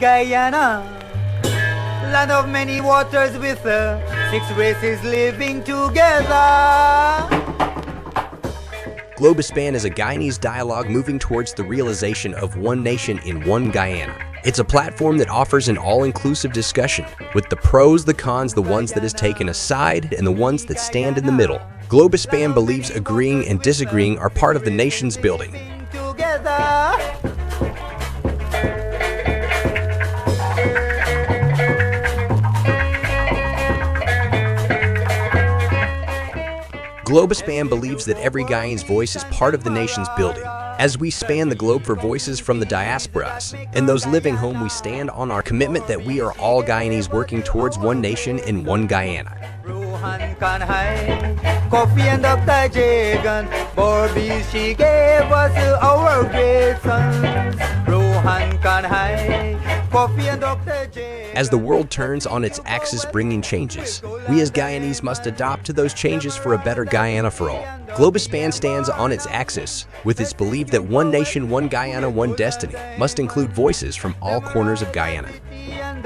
Guyana, land of many waters with 6 races living together. Globespan is a Guyanese dialogue moving towards the realization of one nation in one Guyana. It's a platform that offers an all-inclusive discussion, with the pros, the cons, the ones that is taken aside, and the ones that stand in the middle. Globespan believes agreeing and disagreeing are part of the nation's building. Globespan believes that every Guyanese voice is part of the nation's building. As we span the globe for voices from the diasporas and those living home, we stand on our commitment that we are all Guyanese working towards one nation in one Guyana. Coffee and Dr. Jagan, Bobby, she gave us our great sons. Rohan Kanhai, Coffee and Dr. Jagan. As the world turns on its axis bringing changes, we as Guyanese must adopt to those changes for a better Guyana for all. Globespan stands on its axis with its belief that one nation, one Guyana, one destiny must include voices from all corners of Guyana. Land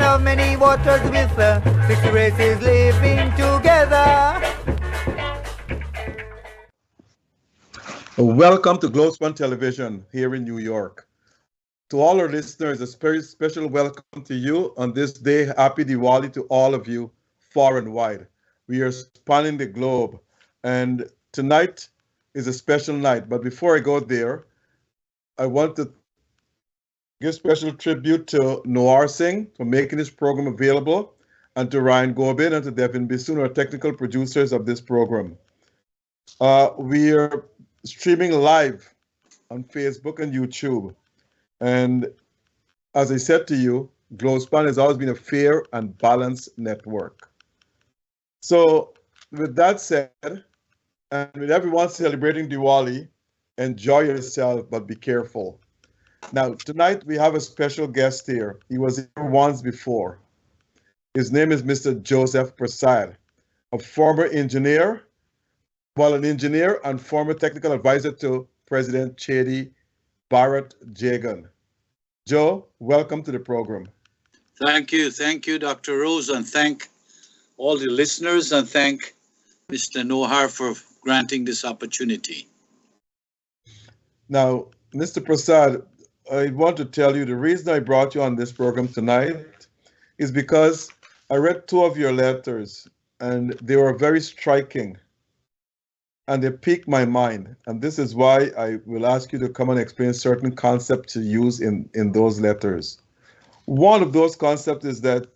of many waters with 6 races living together. Welcome to Globespan Television here in New York. To all our listeners, a very special welcome to you on this day. Happy Diwali to all of you, far and wide. We are spanning the globe, and tonight is a special night. But before I go there, I want to give special tribute to Noir Singh for making this program available, and to Ryan Gobin and to Devin Bissoon, our technical producers of this program. We are streaming live on Facebook and YouTube. And as I said to you, Globespan has always been a fair and balanced network. So with that said, and with everyone celebrating Diwali, enjoy yourself, but be careful. Now, tonight we have a special guest here. He was here once before. His name is Mr. Joseph Prasad, a former engineer, an engineer and former technical advisor to President Chedi Bharat Jagan. Joe, welcome to the program. Thank you, Dr. Rose, and thank all the listeners, and thank Mr. Nohar for granting this opportunity. Now, Mr. Prasad, I want to tell you the reason I brought you on this program tonight is because I read 2 of your letters, and they were very striking, and they piqued my mind. And this is why I will ask you to come and explain certain concepts to use in those letters. One of those concepts is that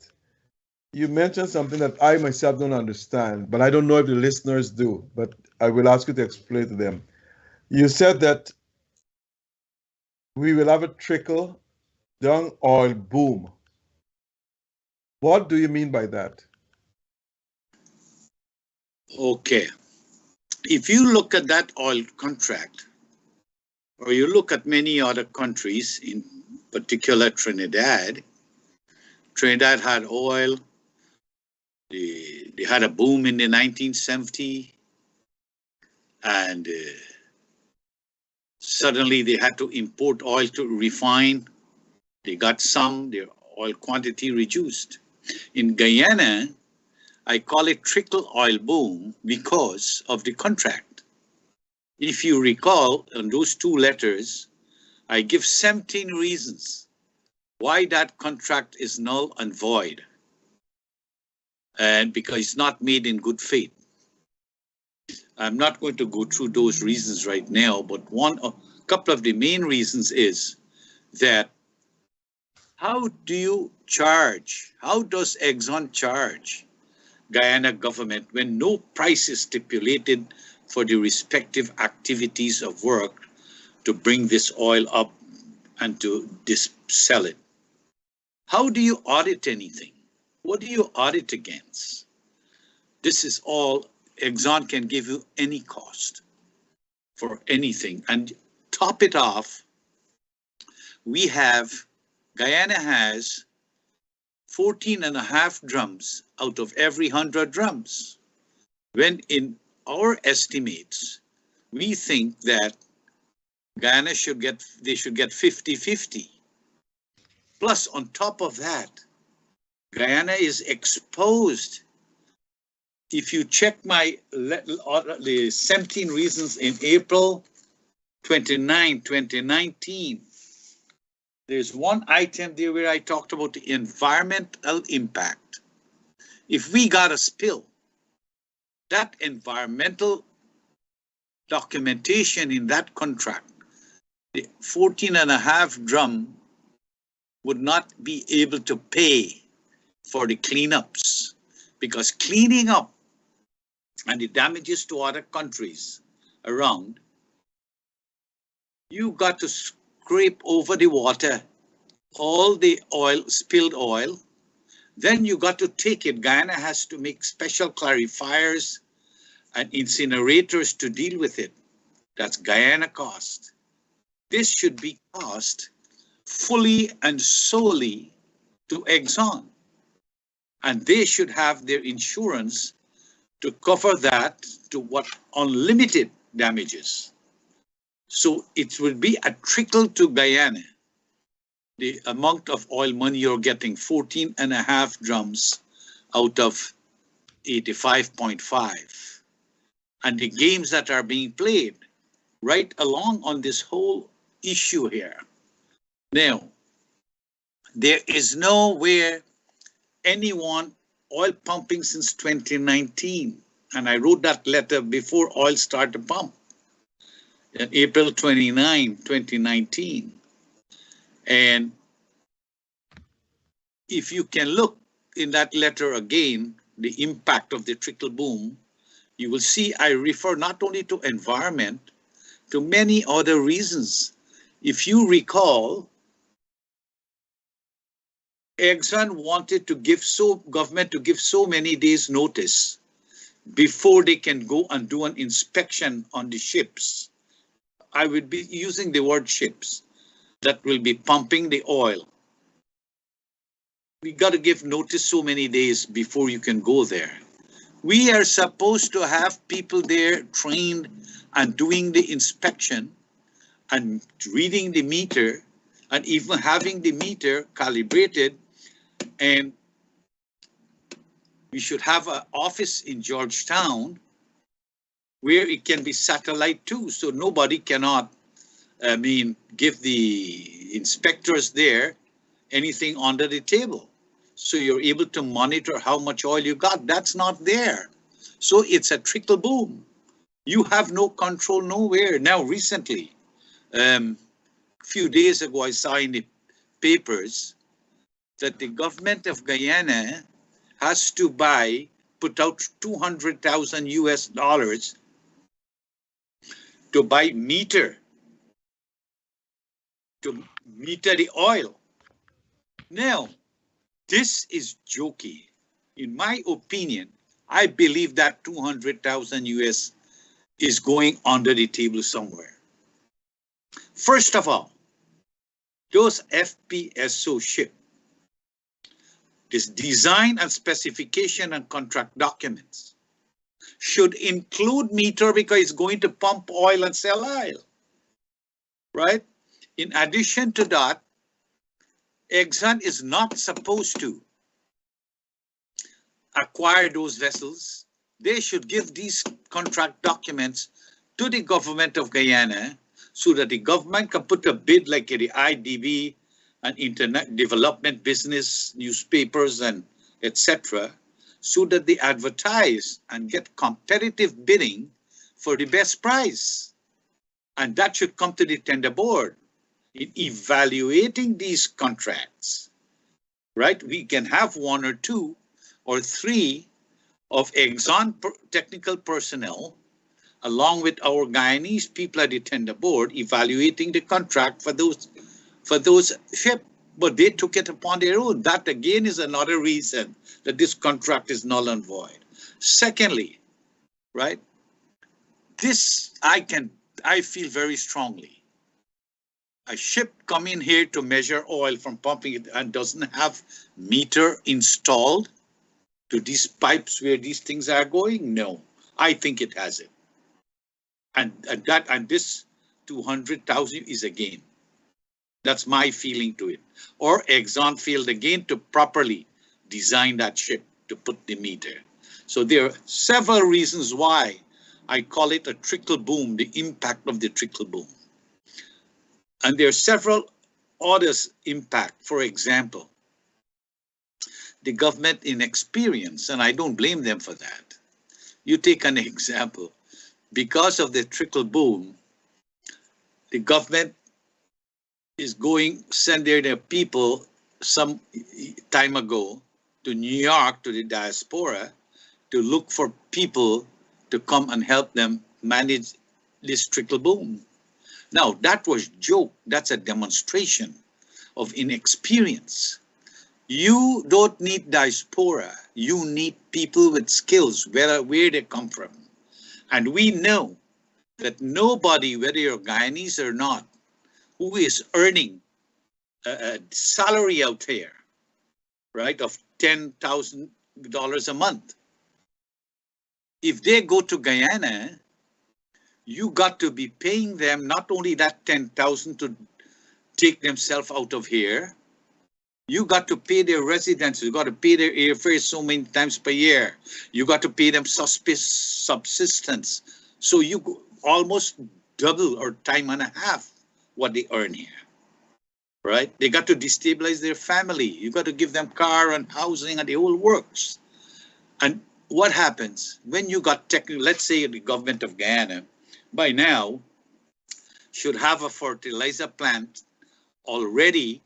you mentioned something that I myself don't understand, but I don't know if the listeners do, but I will ask you to explain to them. You said that we will have a trickle down oil boom. What do you mean by that? Okay. If you look at that oil contract, or you look at many other countries, in particular Trinidad had oil. They had a boom in the 1970s, and suddenly they had to import oil to refine. They got their oil quantity reduced. In Guyana, I call it trickle oil boom because of the contract. If you recall, on those 2 letters, I give 17 reasons why that contract is null and void, and because it's not made in good faith. I'm not going to go through those reasons right now, but a couple of the main reasons is that how does Exxon charge Guyana government when no price is stipulated for the respective activities of work to bring this oil up and to sell it? How do you audit anything? What do you audit against? This is all. Exxon can give you any cost for anything. And top it off, Guyana has 14.5 drums out of every 100 drums, when in our estimates, we think that Guyana should get 50-50. Plus, on top of that, Guyana is exposed. If you check the 17 reasons in April 29, 2019, there's one item there where I talked about the environmental impact. If we got a spill, that environmental documentation in that contract, the 14.5 drum would not be able to pay for the cleanups, because cleaning up and the damages to other countries around, you got to scrape over the water, all the oil, spilled oil. Then you got to take it. Guyana has to make special clarifiers and incinerators to deal with it. That's Guyana cost. This should be cost fully and solely to Exxon. And they should have their insurance to cover that to what unlimited damages. So it will be a trickle to Guyana. The amount of oil money you're getting, 14.5 drums out of 85.5. And the games that are being played right along on this whole issue here. Now, there is nowhere anyone oil pumping since 2019. And I wrote that letter before oil started to pump. April 29, 2019. And if you can look in that letter again, the impact of the trickle boom, you will see I refer not only to environment, to many other reasons. If you recall, Exxon wanted to give government to give so many days notice before they can go and do an inspection on the ships. I would be using the word ships that will be pumping the oil. We got to give notice so many days before you can go there. We are supposed to have people there trained and doing the inspection and reading the meter and even having the meter calibrated. And we should have an office in Georgetown where it can be satellite too, so nobody cannot, give the inspectors there anything under the table. So you're able to monitor how much oil you got. That's not there. So it's a trickle boom. You have no control nowhere. Now, recently, a few days ago, I saw in the papers that the government of Guyana has to put out $200,000 US to buy to meter the oil. Now, this is jokey. In my opinion, I believe that 200,000 US is going under the table somewhere. First of all, those FPSO ship, this design and specification and contract documents should include meter because it's going to pump oil and sell oil, right? In addition to that, Exxon is not supposed to acquire those vessels. They should give these contract documents to the government of Guyana so that the government can put a bid like the IDB and Internet Development Business newspapers and etc. so that they advertise and get competitive bidding for the best price. And that should come to the tender board. In evaluating these contracts, right? We can have 1 or 2 or 3 of Exxon technical personnel, along with our Guyanese people at the tender board, evaluating the contract for those ships. But they took it upon their own. That again is another reason that this contract is null and void. Secondly, right? This I feel very strongly. A ship coming here to measure oil from pumping it and doesn't have meter installed to these pipes where these things are going? No, I think it has it. And this 200,000 is a gain. That's my feeling to it. Or Exxon failed again to properly design that ship to put the meter. So there are several reasons why I call it a trickle boom, the impact of the trickle boom. And there are several others impact. For example, the government inexperience, and I don't blame them for that. You take an example. Because of the trickle boom, the government is sending their people some time ago to New York, to the diaspora, to look for people to come and help them manage this trickle boom. Now, that was joke. That's a demonstration of inexperience. You don't need diaspora. You need people with skills, where they come from. And we know that nobody, whether you're Guyanese or not, who is earning a salary out there, right, of $10,000 a month, if they go to Guyana, you got to be paying them not only that 10,000 to take themselves out of here, you got to pay their residence, you got to pay their airfare so many times per year, you got to pay them subsistence. So you almost double or time and a half what they earn here, right? They got to destabilize their family. You got to give them car and housing and the whole works. And what happens when you got technical, let's say the government of Guyana by now should have a fertilizer plant already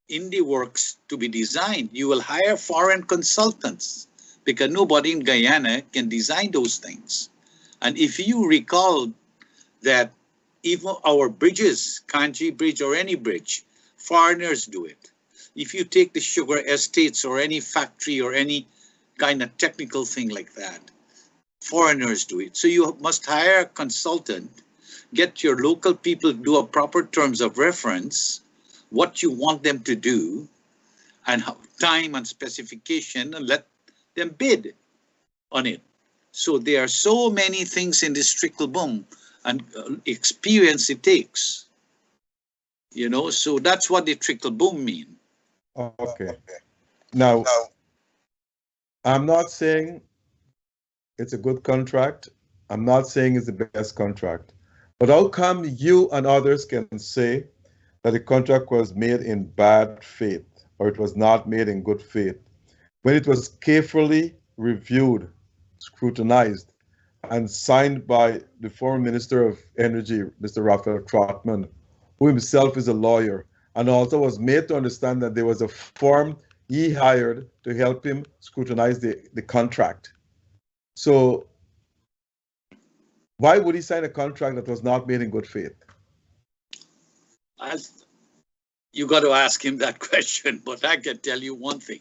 in the works to be designed. You will hire foreign consultants because nobody in Guyana can design those things. And if you recall that even our bridges, Kanji Bridge or any bridge, foreigners do it. If you take the sugar estates or any factory or any kind of technical thing like that, foreigners do it. So you must hire a consultant, get your local people to do a proper terms of reference, what you want them to do, and time and specification, and let them bid on it. So there are so many things in this trickle boom and experience it takes. You know, so that's what the trickle boom mean. Okay. Now, I'm not saying it's a good contract. I'm not saying it's the best contract. But how come you and others can say that the contract was made in bad faith or it was not made in good faith when it was carefully reviewed, scrutinized, and signed by the former Minister of Energy, Mr. Raphael Trotman, who himself is a lawyer, and also was made to understand that there was a firm he hired to help him scrutinize the contract. So why would he sign a contract that was not made in good faith? You got to ask him that question, but I can tell you one thing.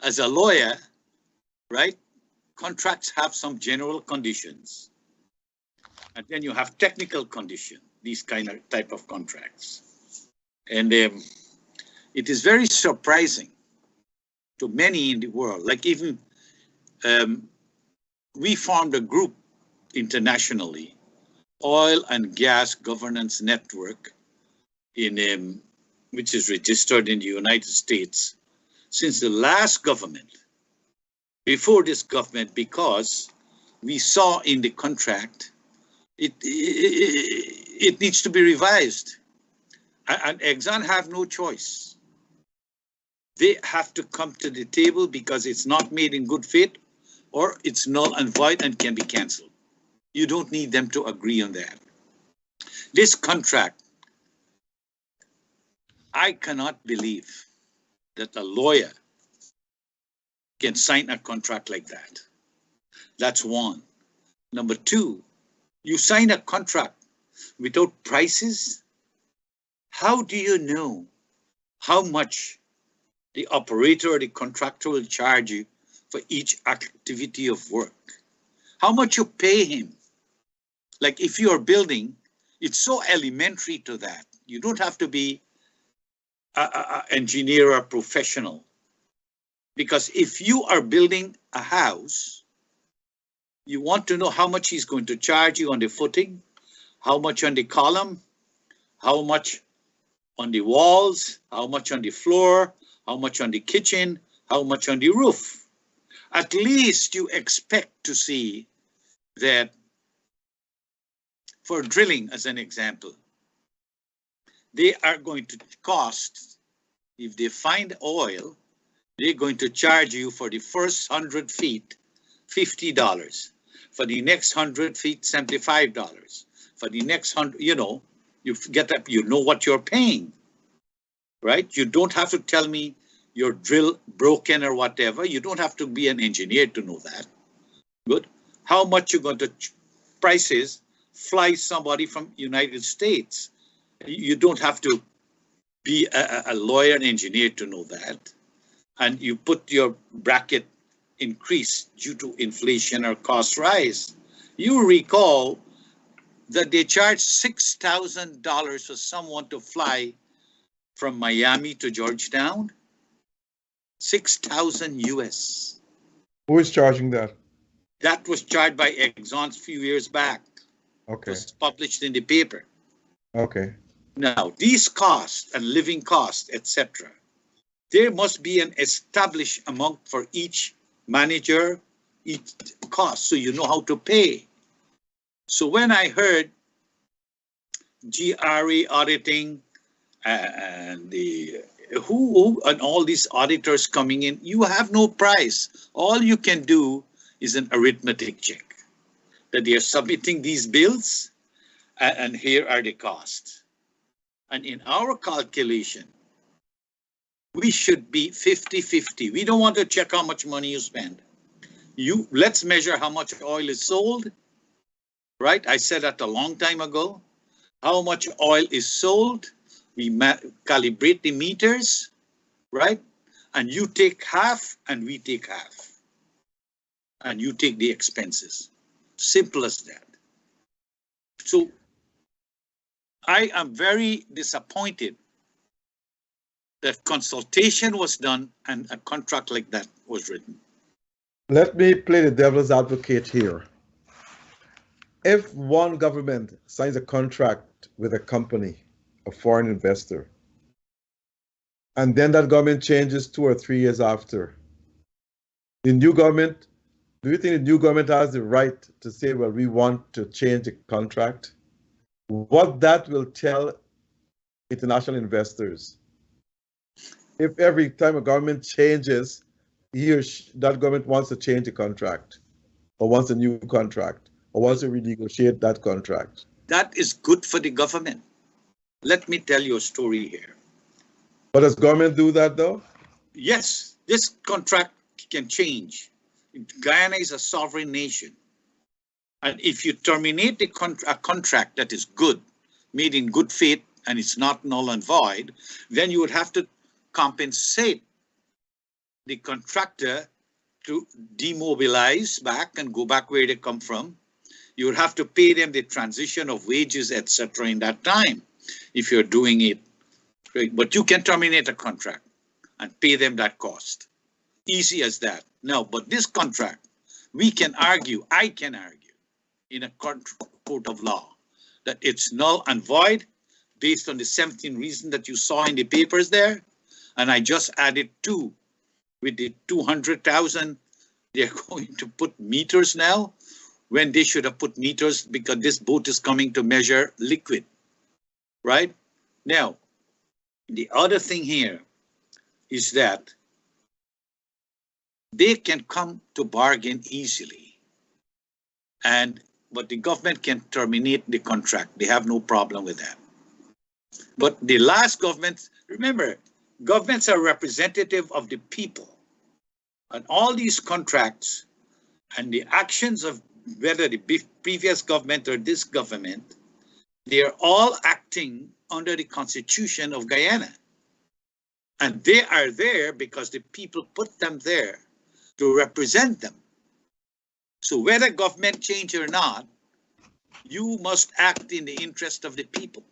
As a lawyer, right, contracts have some general conditions, and then you have technical conditions, these type of contracts. And it is very surprising to many in the world, like even we formed a group internationally, Oil and Gas Governance Network, in which is registered in the United States since the last government, before this government, because we saw in the contract it needs to be revised. And Exxon have no choice. They have to come to the table because it's not made in good faith or it's null and void and can be cancelled. You don't need them to agree on that. This contract, I cannot believe that a lawyer can sign a contract like that. That's one. Number two, you sign a contract without prices. How do you know how much the operator or the contractor will charge you for each activity of work? How much you pay him? Like if you are building, it's so elementary to that. You don't have to be an engineer or a professional. Because if you are building a house, you want to know how much he's going to charge you on the footing, how much on the column, how much on the walls, how much on the floor, how much on the kitchen, how much on the roof. At least you expect to see that for drilling, as an example, they are going to cost, if they find oil, they're going to charge you for the first 100 feet, $50. For the next 100 feet, $75. For the next 100, you get up, you know what you're paying, right? You don't have to tell me your drill broken or whatever. You don't have to be an engineer to know that. Good. How much you're going to prices fly somebody from United States. You don't have to be a lawyer and engineer to know that. And you put your bracket increase due to inflation or cost rise. You recall that they charged $6,000 for someone to fly from Miami to Georgetown. 6,000 US. Who is charging that? That was charged by Exxon a few years back. Okay. It was published in the paper. Okay. Now, these costs and living costs, etc., there must be an established amount for each manager, each cost, so you know how to pay. So when I heard GRE auditing and and all these auditors coming in, you have no price. All you can do is an arithmetic check that they are submitting these bills and here are the costs. And in our calculation, we should be 50-50. We don't want to check how much money you spend. Let's measure how much oil is sold, right? I said that a long time ago. How much oil is sold? We calibrate the meters, right? And you take half and we take half. And you take the expenses. Simple as that. So I am very disappointed that consultation was done and a contract like that was written. Let me play the devil's advocate here. If one government signs a contract with a company, a foreign investor, and then that government changes 2 or 3 years after, the new government, do you think the new government has the right to say, well, we want to change the contract? What that will tell international investors, if every time a government changes, that government wants to change the contract, or wants a new contract, or wants to renegotiate that contract. That is good for the government. Let me tell you a story here. But does government do that though? Yes, this contract can change. Guyana is a sovereign nation. And if you terminate a contract that is good, made in good faith, and it's not null and void, then you would have to compensate the contractor to demobilize back and go back where they come from. You would have to pay them the transition of wages, etc. in that time if you're doing it. Right? But you can terminate a contract and pay them that cost. Easy as that. Now, but this contract, we can argue, I can argue in a court of law that it's null and void based on the 17 reasons that you saw in the papers there. And I just added 2 with the 200,000. They're going to put meters now when they should have put meters because this boat is coming to measure liquid, right? Now, the other thing here is that they can come to bargain easily, but the government can terminate the contract. They have no problem with that. But the last government, remember, governments are representative of the people. And all these contracts and the actions of whether the previous government or this government, they are all acting under the Constitution of Guyana. And they are there because the people put them there to represent them. So whether government change or not, you must act in the interest of the people.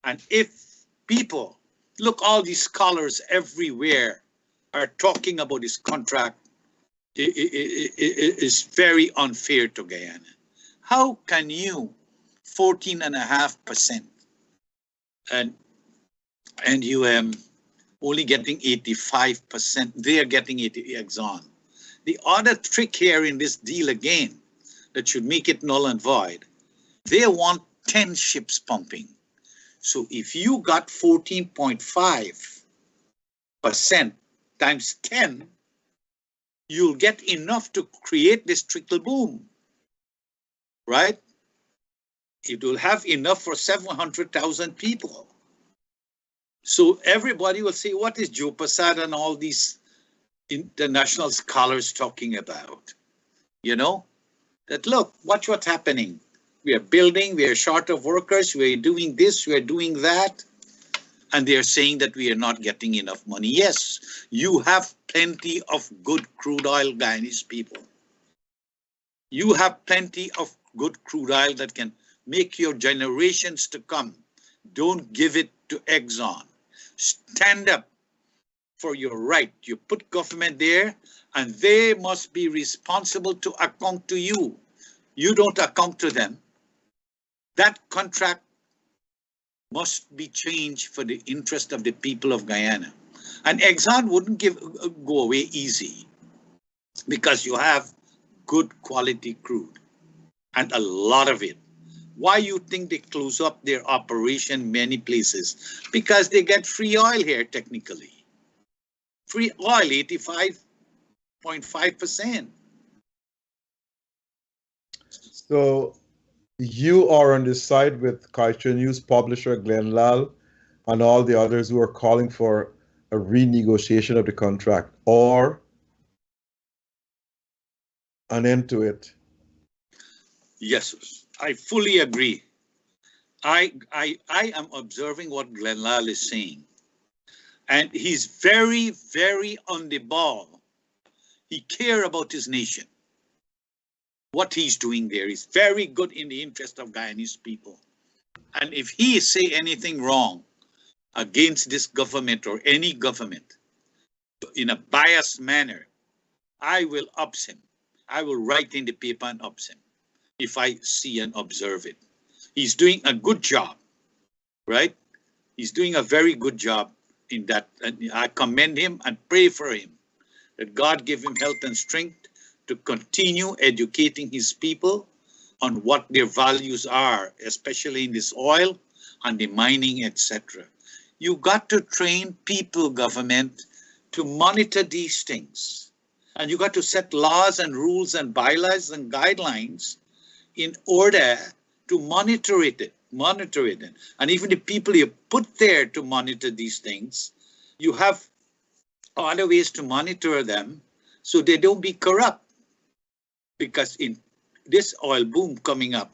And if people, look, all these scholars everywhere are talking about this contract, it is very unfair to Guyana. How can you 14.5%, and you only getting 85%. They are getting 80 Exxon. The other trick here in this deal again that should make it null and void, they want 10 ships pumping. So if you got 14.5% times 10, you'll get enough to create this trickle boom, right? It will have enough for 700,000 people. So everybody will say, what is Joe Prasad and all these international scholars talking about? You know, that look, watch what's happening. We are building, we are short of workers, we are doing this, we are doing that. And they are saying that we are not getting enough money. Yes, you have plenty of good crude oil, Guyanese people. You have plenty of good crude oil that can make your generations to come. Don't give it to Exxon. Stand up for your right. You put government there, and they must be responsible to account to you. You don't account to them. That contract must be changed for the interest of the people of Guyana. And Exxon wouldn't go away easy, because you have good quality crude and a lot of it. Why you think they close up their operation many places? Because they get free oil here technically. Free oil, 85.5%. So you are on the side with Kaiser News publisher Glenn Lal and all the others who are calling for a renegotiation of the contract or an end to it. Yes, I fully agree. I am observing what Glenn Lal is saying. And he's very, very on the ball. He cares about his nation. What he's doing there is very good in the interest of Guyanese people. And if he say anything wrong against this government or any government in a biased manner, I will ups him. I will write in the paper and ups him if I see and observe it. He's doing a good job, right? He's doing a very good job in that. And I commend him and pray for him that God give him health and strength to continue educating his people on what their values are, especially in this oil and the mining, etc. You got to train people, government, to monitor these things. And you got to set laws and rules and bylaws and guidelines in order to monitor it. And even the people you put there to monitor these things, you have other ways to monitor them so they don't be corrupt. Because in this oil boom coming up,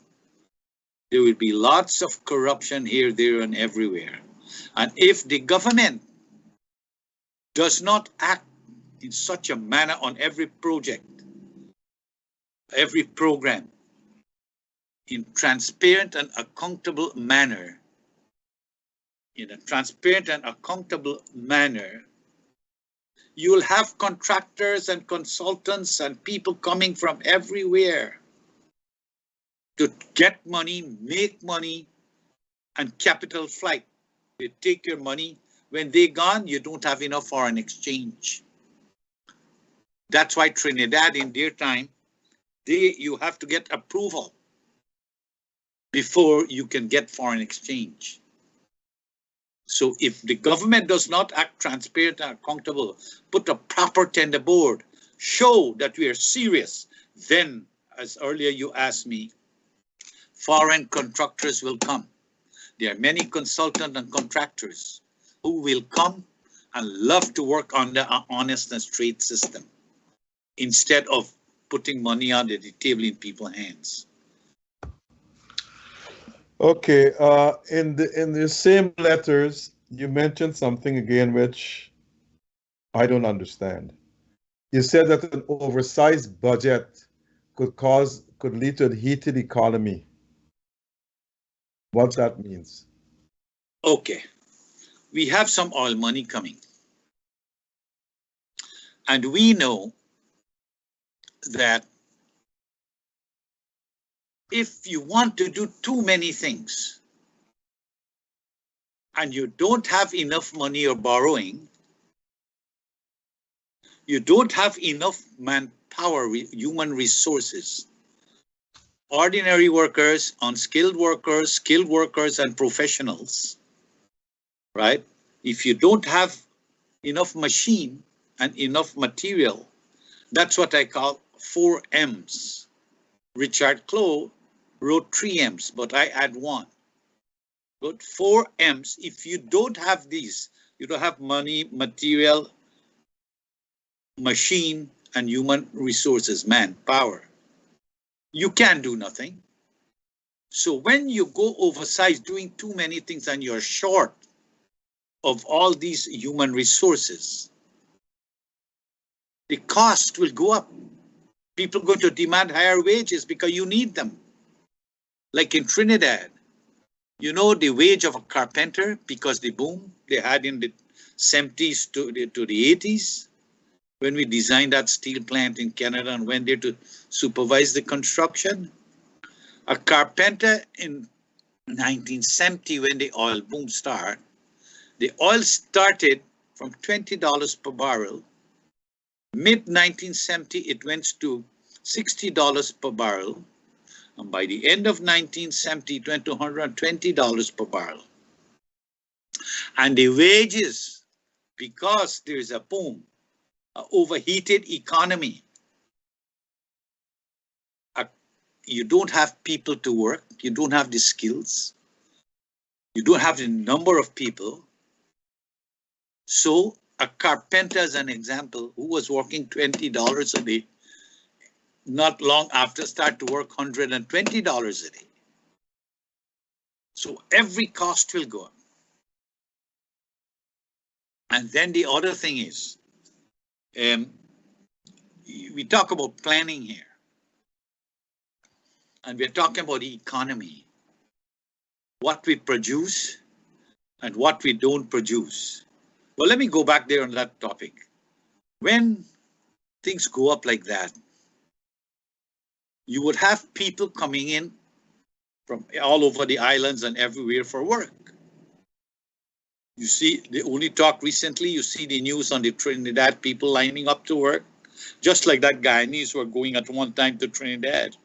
there will be lots of corruption here, there, and everywhere. And if the government does not act in such a manner on every project, every program, in transparent and accountable manner, you will have contractors and consultants and people coming from everywhere to get money, make money, and capital flight. They take your money. When they're gone, you don't have enough foreign exchange. That's why Trinidad, in their time, you have to get approval before you can get foreign exchange. So if the government does not act transparent and accountable, put a proper tender board, show that we are serious, then, as earlier you asked me, foreign contractors will come. There are many consultants and contractors who will come and love to work under an honest and straight system instead of putting money under the table in people's hands. Okay, in the same letters, you mentioned something again which I don't understand. You said that an oversized budget could lead to a heated economy. What that means? Okay, we have some oil money coming. And we know that if you want to do too many things and you don't have enough money or borrowing, you don't have enough manpower, human resources, ordinary workers, unskilled workers, skilled workers, and professionals, right? If you don't have enough machine and enough material, that's what I call 4 M's. Richard Clow wrote 3 M's, but I add 1. But 4 M's, if you don't have these, you don't have money, material, machine, and human resources, manpower, you can do nothing. So when you go oversized doing too many things and you're short of all these human resources, the cost will go up. People are going to demand higher wages because you need them. Like in Trinidad, you know the wage of a carpenter, because the boom they had in the 70s to the 80s, when we designed that steel plant in Canada and went there to supervise the construction. A carpenter in 1970, when the oil boom started, the oil started from $20 per barrel. Mid-1970, it went to $60 per barrel. And by the end of 1970, it went to $120 per barrel. And the wages, because there's a boom, an overheated economy, you don't have people to work, you don't have the skills, you don't have the number of people. So a carpenter, as an example, who was working $20 a day, not long after start to work $120 a day. So every cost will go up. And then the other thing is, we talk about planning here. And we're talking about the economy, what we produce and what we don't produce. Well, let me go back there on that topic. When things go up like that, you would have people coming in from all over the islands and everywhere for work. You see, the only talk recently, you see the news on the Trinidad people lining up to work, just like that Guyanese were going at one time to Trinidad.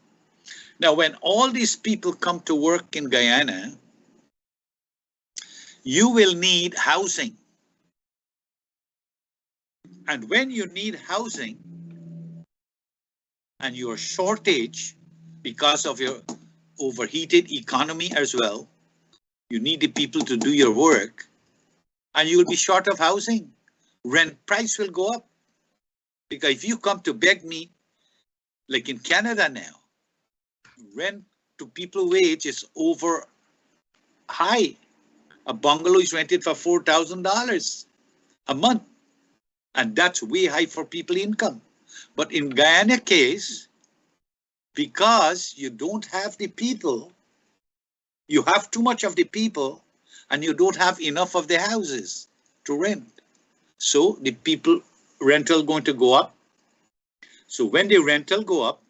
Now, when all these people come to work in Guyana, you will need housing. And when you need housing and your shortage because of your overheated economy as well, you need the people to do your work and you will be short of housing. Rent price will go up. Because if you come to beg me, like in Canada now, rent to people wage is over high. A bungalow is rented for $4,000 a month. And that's way high for people income. But in Guyana case, because you don't have the people, you have too much of the people and you don't have enough of the houses to rent. So the people rental going to go up. So when the rental go up,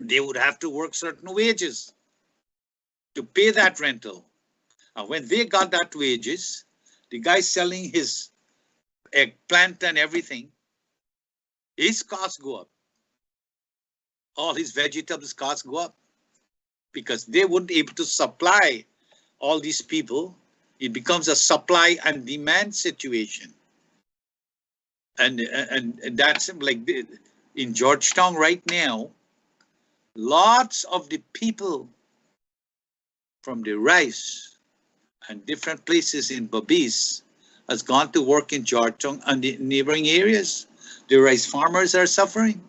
they would have to work certain wages to pay that rental. And when they got that wages, the guy selling his eggplant and everything, his costs go up. All his vegetables costs go up because they wouldn't be able to supply all these people. It becomes a supply and demand situation. And that's like in Georgetown right now, lots of the people from the rice and different places in Belize has gone to work in Georgetown and the neighboring areas. The rice farmers are suffering.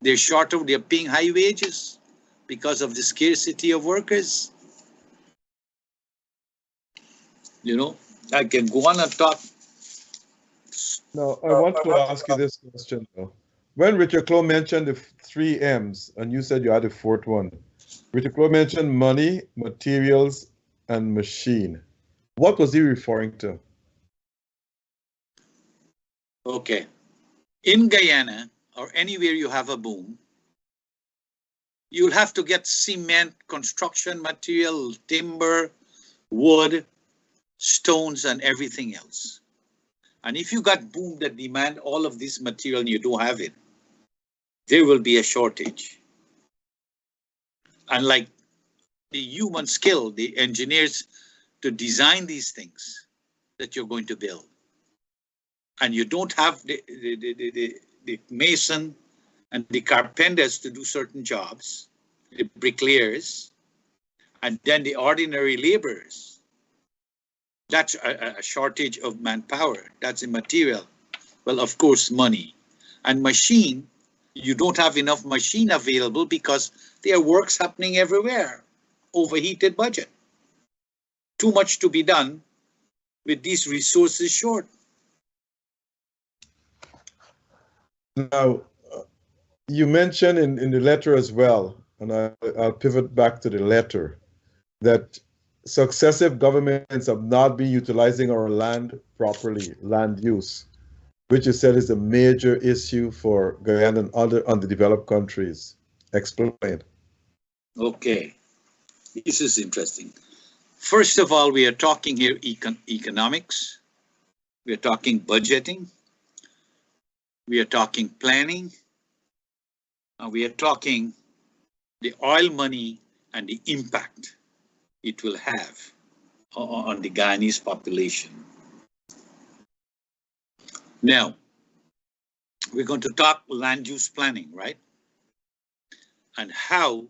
They're short of, they're paying high wages because of the scarcity of workers. You know, I can go on and talk. Now, I want to ask you this question though. When Richard Clow mentioned the 3 M's, and you said you had a fourth one, Richard Clow mentioned money, materials, and machine. What was he referring to? Okay. In Guyana, or anywhere you have a boom, You'll have to get cement, construction material, timber, wood, stones, and everything else. And if you got boom that demand all of this material and you don't have it, there will be a shortage. Unlike the human skill, the engineers to design these things that you're going to build. And you don't have the mason and the carpenters to do certain jobs, the bricklayers, and then the ordinary laborers. That's a shortage of manpower. That's a material. Well, of course, money. And machine, you don't have enough machine available because there are works happening everywhere. Overheated budget. Too much to be done with these resources short. Now, you mentioned in the letter as well, and I'll pivot back to the letter, that successive governments have not been utilizing our land properly, land use, which you said is a major issue for Guyana and other underdeveloped countries. Explain. Okay, this is interesting. First of all, we are talking here economics, we are talking budgeting, we are talking planning, and we are talking the oil money and the impact it will have on the Guyanese population. Now, we're going to talk land use planning, right? And how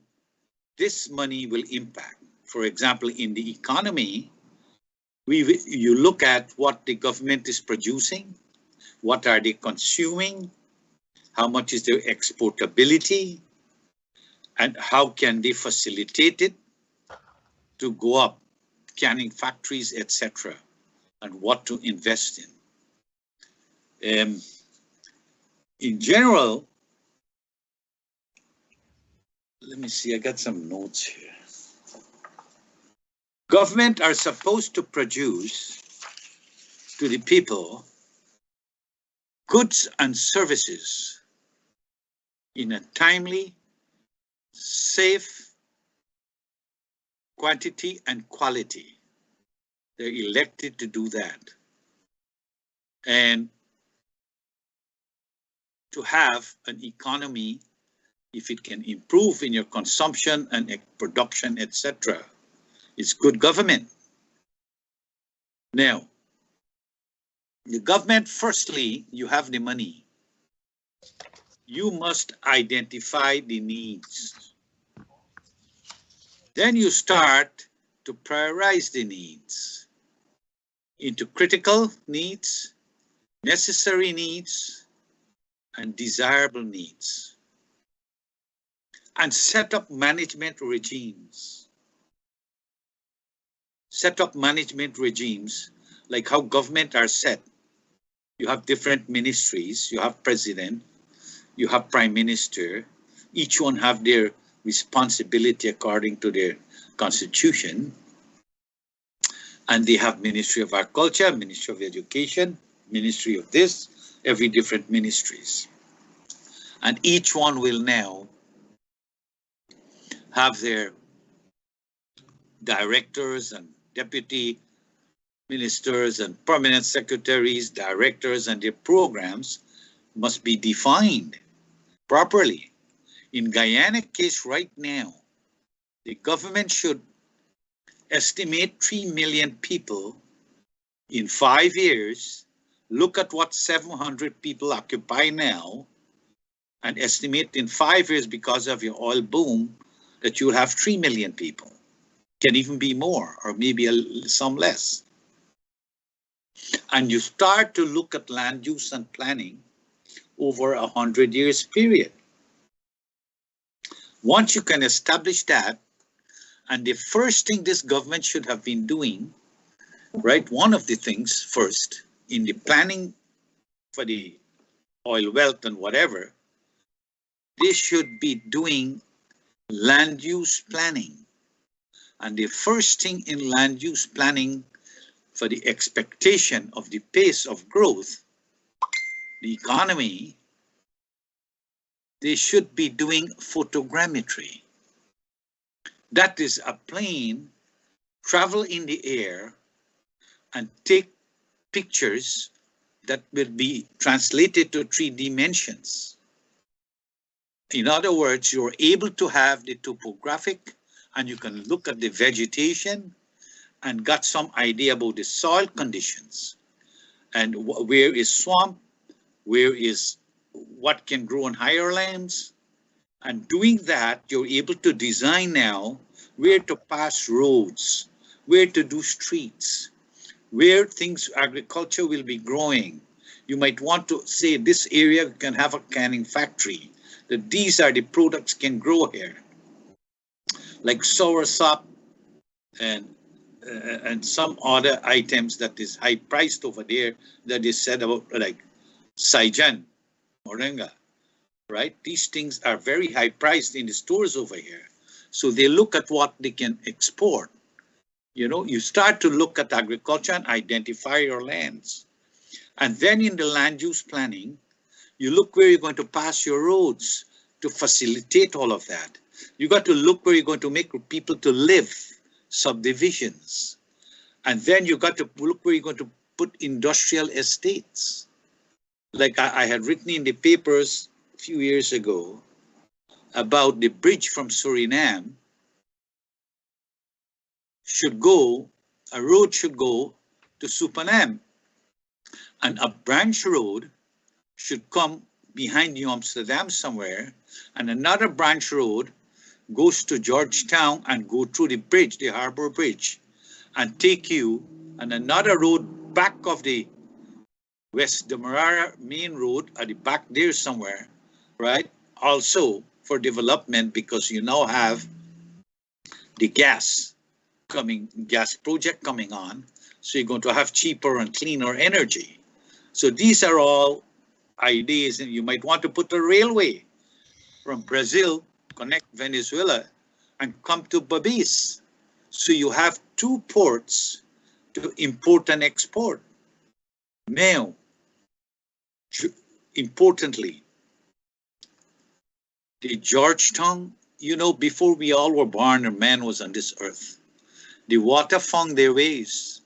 this money will impact. For example, in the economy, you look at what the government is producing, what are they consuming, how much is their exportability, and how can they facilitate it to go up, canning factories, etc., and what to invest in. In general, let me see, I got some notes here. Government are supposed to produce to the people goods and services in a timely, safe quantity and quality. They're elected to do that. And to have an economy, if it can improve in your consumption and production, etc., it's good government. Now, the government, firstly, you have the money. You must identify the needs. Then you start to prioritize the needs into critical needs, necessary needs, and desirable needs. And set up management regimes. Set up management regimes like how government are set. You have different ministries, you have president, you have prime minister, each one have their responsibility according to their constitution. And they have Ministry of Agriculture, Ministry of Education, Ministry of this, every different ministries. And each one will now have their directors and deputy ministers and permanent secretaries, directors, and their programs must be defined properly. In Guyana case right now, the government should estimate 3 million people in 5 years, look at what 700 people occupy now, and estimate in 5 years because of your oil boom that you'll have 3 million people. Can even be more, or maybe some less. And you start to look at land use and planning over 100 years period. Once you can establish that, and the first thing this government should have been doing, right, one of the things first, in the planning for the oil wealth and whatever, they should be doing land use planning. And the first thing in land use planning for the expectation of the pace of growth, the economy, they should be doing photogrammetry. That is a plane travel in the air and take pictures that will be translated to 3 dimensions. In other words, you're able to have the topographic, and you can look at the vegetation and got some idea about the soil conditions and where is swamp, where is what can grow on higher lands. And doing that, you're able to design now where to pass roads, where to do streets, where things, agriculture will be growing. You might want to say this area can have a canning factory, that these are the products can grow here, like soursop and some other items that is high priced over there that is said about, like Saijan, Moringa, right? These things are very high priced in the stores over here. So they look at what they can export. You know, you start to look at agriculture and identify your lands. And then in the land use planning, you look where you're going to pass your roads to facilitate all of that. You got to look where you're going to make people to live, subdivisions. And then you got to look where you're going to put industrial estates. Like I had written in the papers a few years ago about the bridge from Suriname should go, a road should go to Supanam, and a branch road should come behind New Amsterdam somewhere, and another branch road goes to Georgetown and go through the bridge, the harbor bridge, and take you, and another road back of the West Demerara main road at the back there somewhere, right? Also for development, because you now have the gas project coming on, so you're going to have cheaper and cleaner energy. So these are all ideas, and you might want to put a railway from Brazil, connect Venezuela, and come to Babis. So you have 2 ports to import and export. Now, importantly, the Georgetown, you know, before we all were born and man was on this earth, the water found their ways.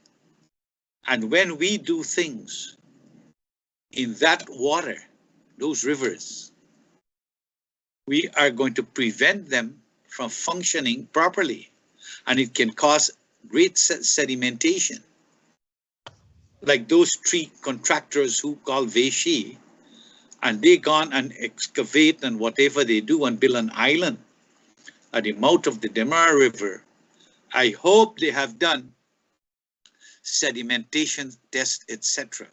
And when we do things in that water, those rivers, we are going to prevent them from functioning properly. And it can cause great sedimentation. Like those 3 contractors who call Vichy, and they gone and excavate and whatever they do and build an island at the mouth of the Demerara River. I hope they have done sedimentation tests, etc.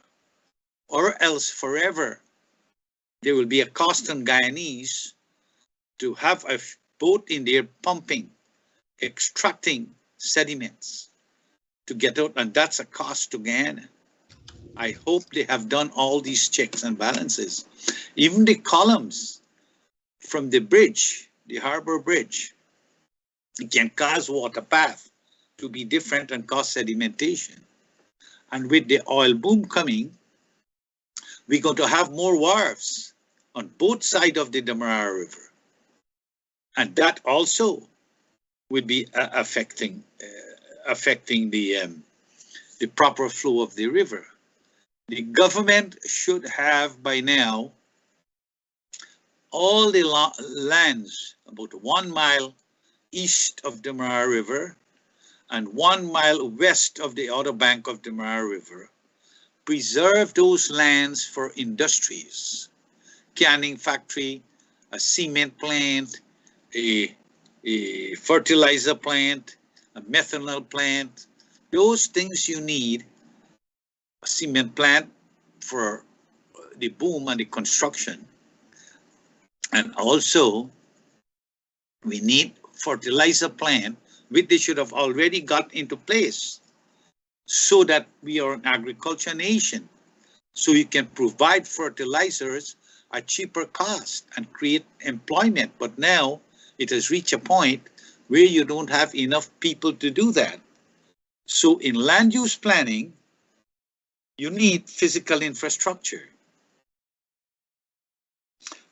Or else forever there will be a cost on Guyanese to have a boat in there pumping, extracting sediments to get out, and that's a cost to Guyana. I hope they have done all these checks and balances. Even the columns from the bridge, the harbor bridge, it can cause water path to be different and cause sedimentation. And with the oil boom coming, we're going to have more wharves on both sides of the Demerara River. And that also would be affecting the proper flow of the river. The government should have by now all the lands about 1 mile east of the Demerara River and 1 mile west of the outer bank of the Demerara River. Preserve those lands for industries, canning factory, a cement plant, a fertilizer plant, a methanol plant, those things you need, a cement plant for the boom and the construction. And also, we need fertilizer plant, which they should have already got into place so that we are an agriculture nation. So you can provide fertilizers at cheaper cost and create employment. But now it has reached a point where you don't have enough people to do that. So in land use planning, you need physical infrastructure.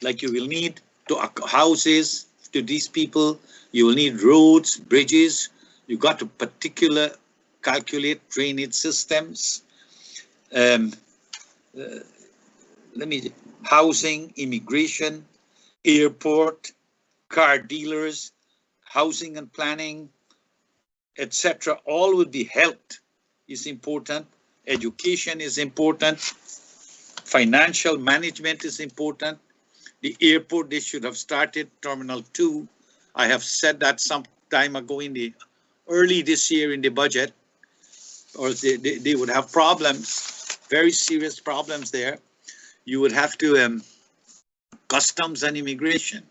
Like you will need houses to these people. You will need roads, bridges. You got to particular calculate drainage systems. Housing, immigration, airport, car dealers, housing and planning, etc. All would be health is important. Education is important. Financial management is important. The airport, they should have started Terminal 2. I have said that some time ago in the early this year in the budget, or they would have problems, very serious problems there. You would have to customs and immigration,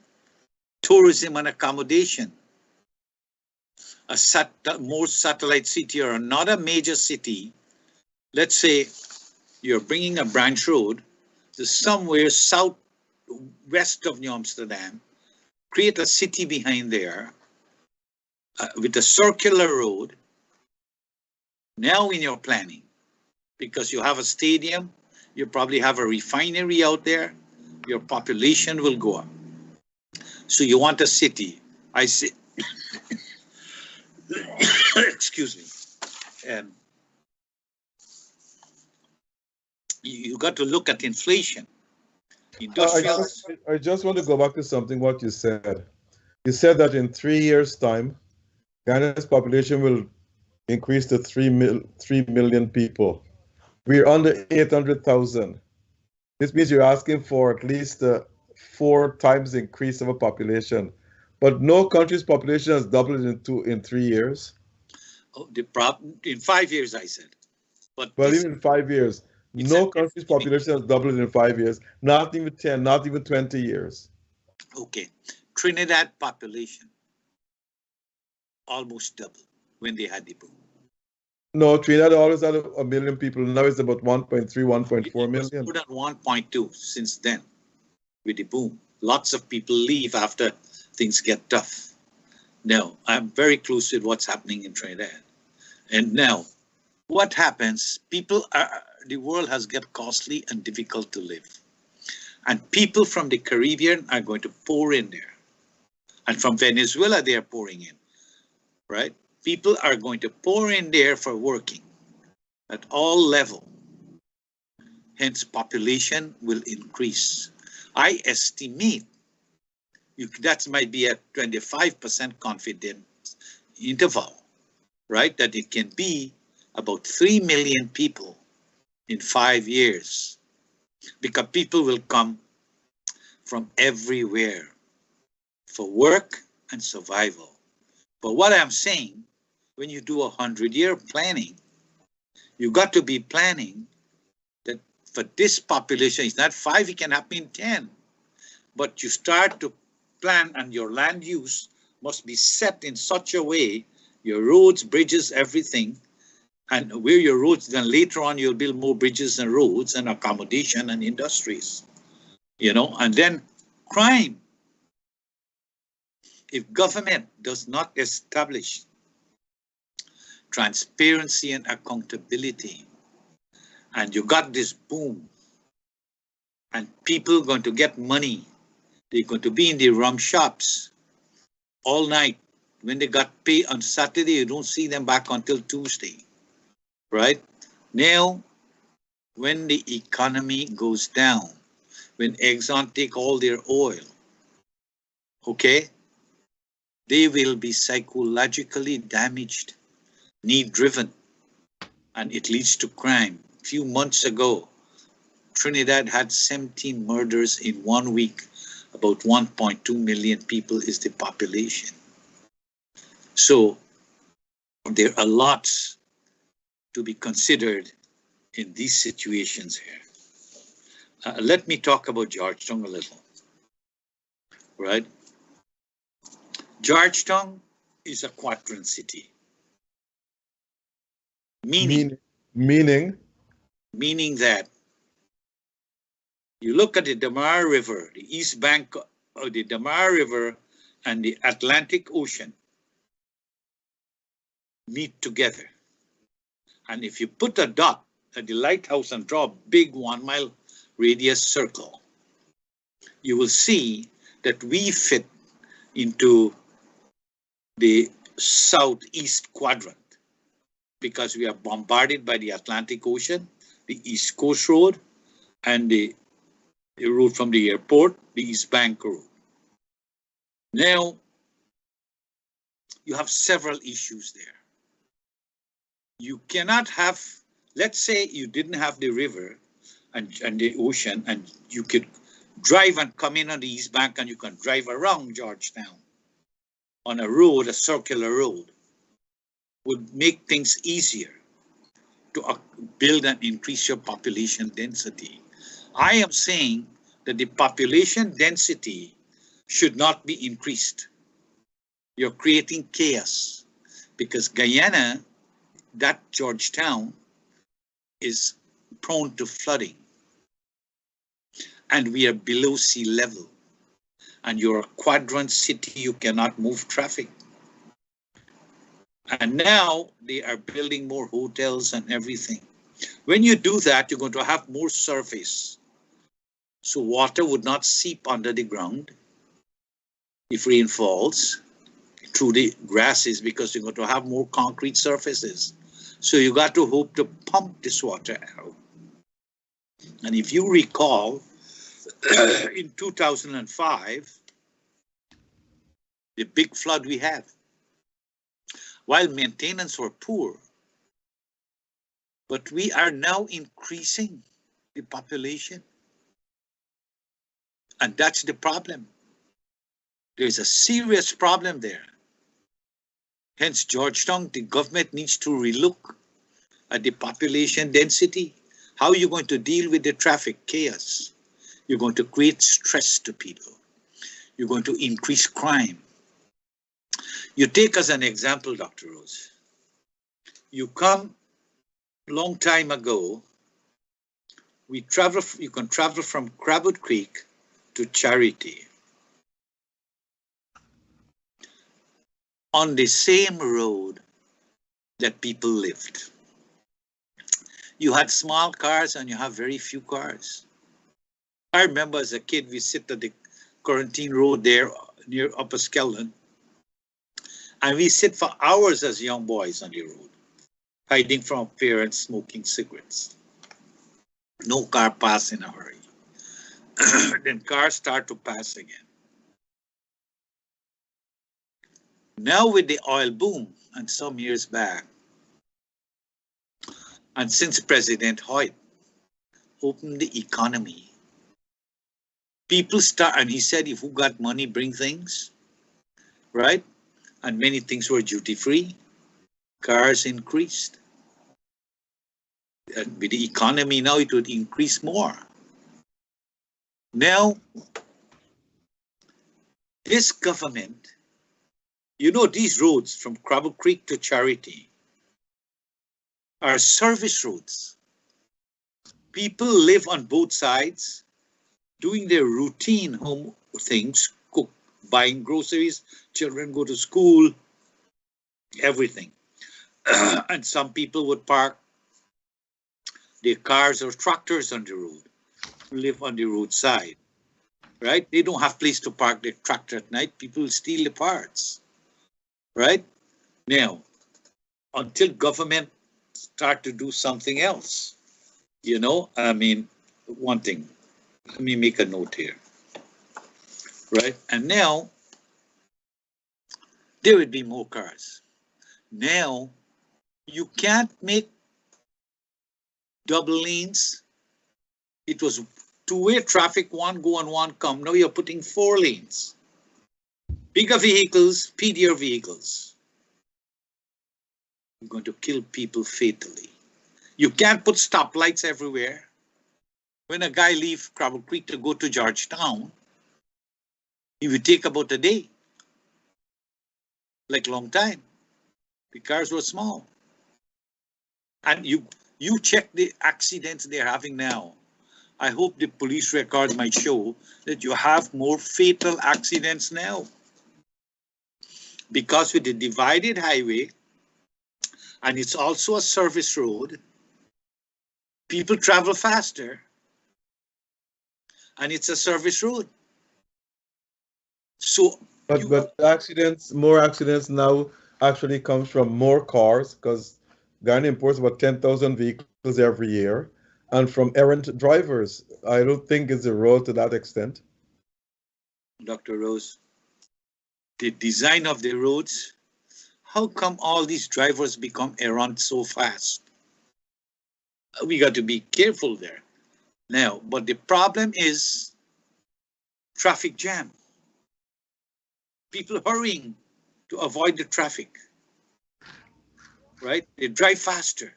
tourism and accommodation, more satellite city or another major city. Let's say you're bringing a branch road to somewhere southwest of New Amsterdam, create a city behind there with a circular road. Now in your planning, because you have a stadium, you probably have a refinery out there, your population will go up. So you want a city. I say, excuse me. You got to look at inflation. I just want to go back to something what you said. You said that in 3 years' time, Ghana's population will increase to 3 million people. We're under 800,000. This means you're asking for at least 4 times the increase of a population. But no country's population has doubled in 3 years. Oh, the problem in 5 years, I said. But even in 5 years, no country's population has doubled in 5 years. Not even 10, not even 20 years. Okay, Trinidad population almost doubled when they had the boom. No, Trinidad always had a million people. Now it's about 1.3, 1.4 million. It was more than 1.2 since then with the boom. Lots of people leave after things get tough. Now, I'm very close with what's happening in Trinidad. And now, what happens, the world has got costly and difficult to live. And people from the Caribbean are going to pour in there. And from Venezuela, they are pouring in, right? People are going to pour in there for working at all levels. Hence, population will increase. I estimate that might be a 25% confidence interval, right? That it can be about 3 million people in 5 years, because people will come from everywhere for work and survival. But what I'm saying, when you do 100-year planning, you got to be planning that for this population, it's not 5, it can happen in 10. But you start to plan, and your land use must be set in such a way, your roads, bridges, everything, and where your roads, then later on you'll build more bridges and roads and accommodation and industries, you know, and then crime. If government does not establish transparency and accountability, and you got this boom, and people going to get money, they're going to be in the rum shops all night. When they got paid on Saturday, you don't see them back until Tuesday, right? Now, when the economy goes down, when Exxon take all their oil, okay, they will be psychologically damaged, need-driven, and it leads to crime. A few months ago, Trinidad had 17 murders in 1 week. About 1.2 million people is the population. So there are lots to be considered in these situations here. Let me talk about Georgetown a little, right? Georgetown is a quadrant city. Meaning that you look at the Damar River, the east bank of the Damar River and the Atlantic Ocean meet together. And if you put a dot at the lighthouse and draw a big 1 mile radius circle, you will see that we fit into the southeast quadrant because we are bombarded by the Atlantic Ocean, the East Coast Road, and the road from the airport, the East Bank Road. Now, you have several issues there. You cannot have, let's say you didn't have the river and the ocean, and you could drive and come in on the East Bank and you can drive around Georgetown on a road, a circular road, would make things easier to build and increase your population density. I am saying that the population density should not be increased. You're creating chaos because Guyana, that Georgetown, is prone to flooding. And we are below sea level. And you're a quadrant city, you cannot move traffic. And now they are building more hotels and everything. When you do that, you're going to have more surface. So water would not seep under the ground if rain falls through the grasses because you're going to have more concrete surfaces. So you got to hope to pump this water out. And if you recall, in 2005, the big flood we had, while maintenance were poor, but we are now increasing the population. And that's the problem. There's a serious problem there. Hence, Georgetown, the government needs to relook at the population density. How are you going to deal with the traffic chaos? You're going to create stress to people. You're going to increase crime. You take as an example, Dr. Rose. You come long time ago, you can travel from Crabwood Creek to Charity on the same road that people lived. You had small cars and you have very few cars. I remember as a kid, we sit at the Quarantine Road there near Upper Skelton, and we sit for hours as young boys on the road, hiding from parents smoking cigarettes. No car pass in a hurry. Then cars start to pass again. Now with the oil boom, and some years back, and since President Hoyt opened the economy, people start, and he said, if who got money, bring things, right? And many things were duty-free. Cars increased. And with the economy now, it would increase more. Now, this government, you know, these roads from Crabble Creek to Charity are service roads. People live on both sides, doing their routine home things, cook, buying groceries, children go to school, everything. And some people would park their cars or tractors on the road, live on the roadside, right? They don't have place to park their tractor at night. People steal the parts, right? Now, until government start to do something else, you know, I mean, one thing, let me make a note here, right? And now, there would be more cars. Now, you can't make double lanes. It was two-way traffic, one go and one come. Now you're putting 4 lanes. Bigger vehicles, speedier vehicles. You're going to kill people fatally. You can't put stoplights everywhere. When a guy leaves Crabble Creek to go to Georgetown, it would take about a day. Like a long time. The cars were small. And you check the accidents they're having now. I hope the police records might show that you have more fatal accidents now. Because with the divided highway, and it's also a service road, people travel faster, and it's a service road. So You But accidents, more accidents now actually comes from more cars because Ghana imports about 10,000 vehicles every year, and from errant drivers. I don't think it's a road to that extent. Dr. Rose, the design of the roads, how come all these drivers become errant so fast? We got to be careful there. Now, but the problem is traffic jam. People hurrying to avoid the traffic, right? They drive faster.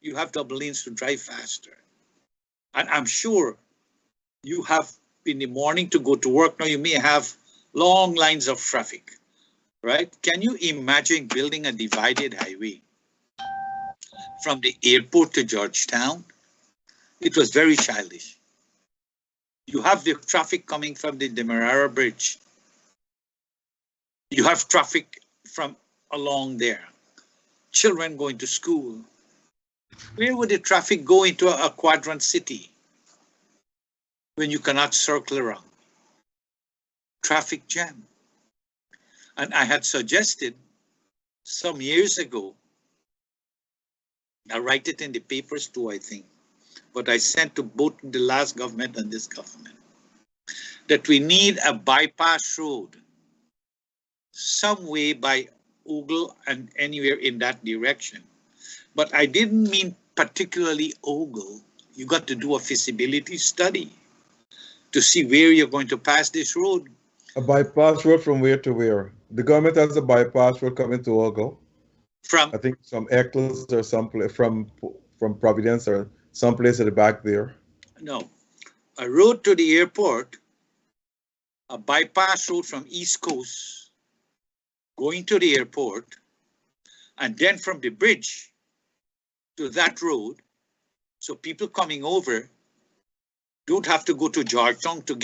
You have double lanes to drive faster. And I'm sure you have in the morning to go to work. Now you may have long lines of traffic, right? Can you imagine building a divided highway from the airport to Georgetown? It was very childish. You have the traffic coming from the Demerara Bridge. You have traffic from along there. Children going to school. Where would the traffic go into a quadrant city when you cannot circle around? Traffic jam. And I had suggested some years ago, I write it in the papers too, I think, but I sent to both the last government and this government, that we need a bypass road some way by Ogle and anywhere in that direction. But I didn't mean particularly Ogle. You got to do a feasibility study to see where you're going to pass this road. A bypass road from where to where? The government has a bypass road coming to Ogo. From I think some Eccles or some place from Providence or someplace at the back there. no, a road to the airport, a bypass road from East Coast going to the airport, and then from the bridge to that road, so people coming over don't have to go to Georgetown to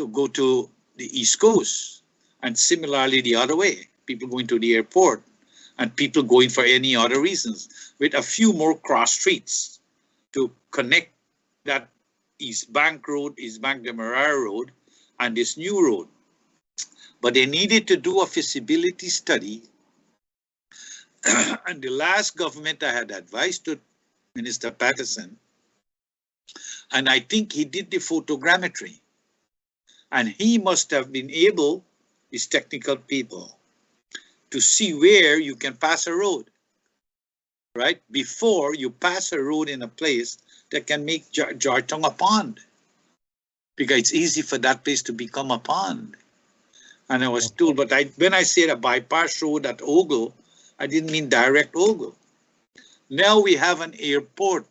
go to the East Coast, and similarly the other way, people going to the airport and people going for any other reasons, with a few more cross streets to connect that East Bank Road, East Bank Demerara Road, and this new road. But they needed to do a feasibility study. And the last government I had advised to Minister Patterson, and I think he did the photogrammetry, and he must have been able, his technical people, to see where you can pass a road, right? Before you pass a road in a place that can make Georgetown a pond, because it's easy for that place to become a pond. And I was told, but when I said a bypass road at Ogle, I didn't mean direct Ogle. Now we have an airport,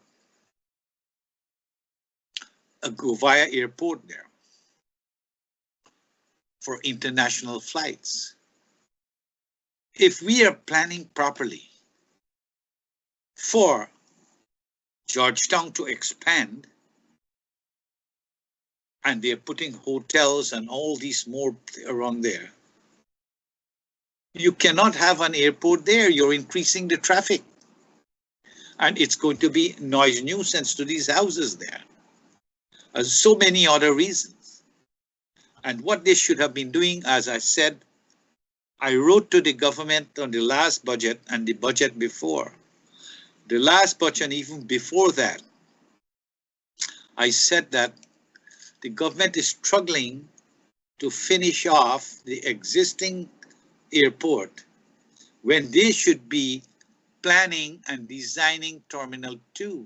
a Govia airport there for international flights. If we are planning properly for Georgetown to expand, and they're putting hotels and all these more around there, you cannot have an airport there. You're increasing the traffic. And it's going to be noise nuisance to these houses there. So many other reasons. And what they should have been doing, as I said, I wrote to the government on the last budget and the budget before. The last budget and even before that, I said that the government is struggling to finish off the existing airport when they should be planning and designing Terminal 2.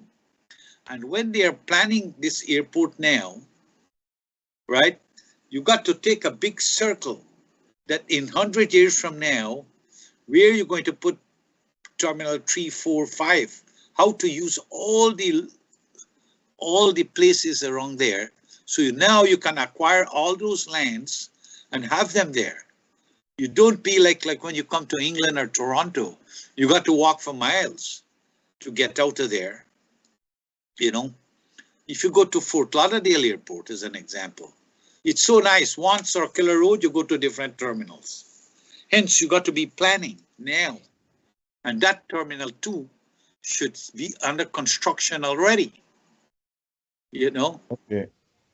And when they are planning this airport now, right, you got to take a big circle that in 100 years from now, where you're going to put Terminal 3, 4, 5, how to use all the places around there. So now you can acquire all those lands and have them there. You don't be like when you come to England or Toronto, you got to walk for miles to get out of there. You know, if you go to Fort Lauderdale Airport as an example, it's so nice. One circular road, you go to different terminals. Hence, you got to be planning now. And that Terminal 2 should be under construction already. You know? Okay.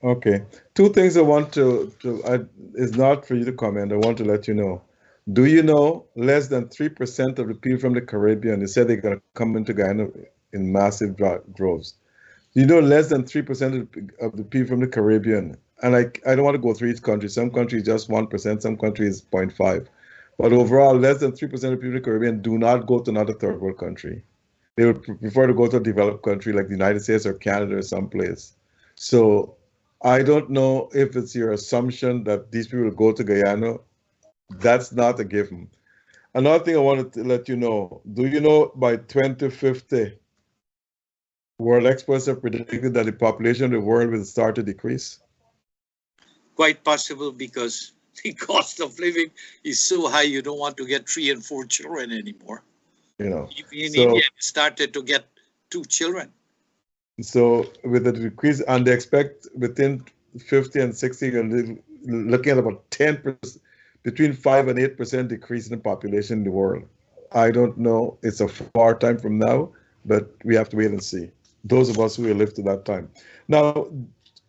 Okay. Two things I want is not for you to comment. I want to let you know. Do you know less than 3% of the people from the Caribbean, they said they're going to come into Guyana in massive droves. You know, less than 3% of the people from the Caribbean, and I don't want to go through each country. Some countries just 1%, some countries 0.5. But overall, less than 3% of people in the Caribbean do not go to another third world country. They would prefer to go to a developed country like the United States or Canada or someplace. So I don't know if it's your assumption that these people will go to Guyana. That's not a given. Another thing I wanted to let you know, do you know by 2050, world experts have predicted that the population of the world will start to decrease? Quite possible, because the cost of living is so high, you don't want to get 3 and 4 children anymore. You know, Even in so India, it started to get 2 children. so with the decrease, and they expect within 50 and 60, you're looking at about 10%, between 5 and 8% decrease in the population in the world. I don't know. It's a far time from now, but we have to wait and see. Those of us who will live to that time. Now,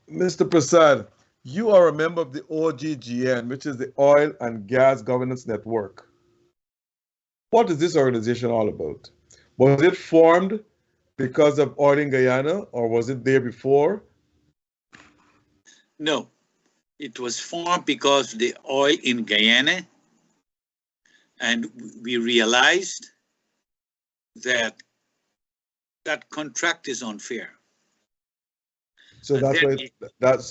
Mr. Prasad, you are a member of the OGGN, which is the Oil and Gas Governance Network. What is this organization all about? Was it formed because of oil in Guyana, or was it there before? No, it was formed because the oil in Guyana, and we realized that that contract is unfair. So And that's then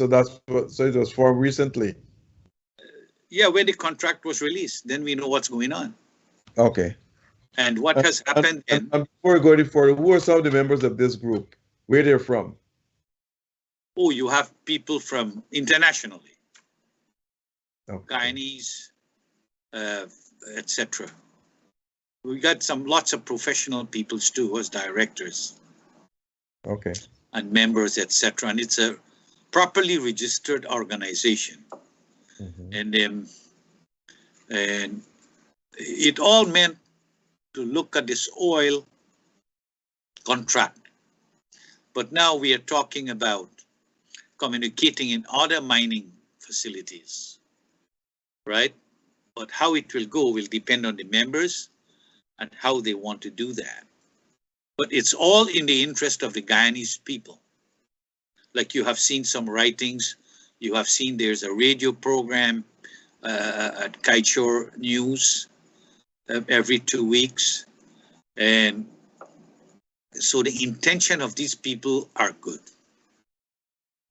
why so it was formed recently. yeah, when the contract was released, then we know what's going on. Okay. And what has happened then? And before we go any further, who are some of the members of this group? Where they're from? Oh, you have people from internationally, Okay. Guyanese, etc. We got lots of professional people too as directors. Okay. And members, etc. And it's a properly registered organization. Mm-hmm. And it all meant to look at this oil contract. But now we are talking about communicating in other mining facilities, right? But how it will go will depend on the members and how they want to do that. But it's all in the interest of the Guyanese people. Like you have seen some writings, you have seen there's a radio program at Kiteshore News every 2 weeks. And so the intention of these people are good.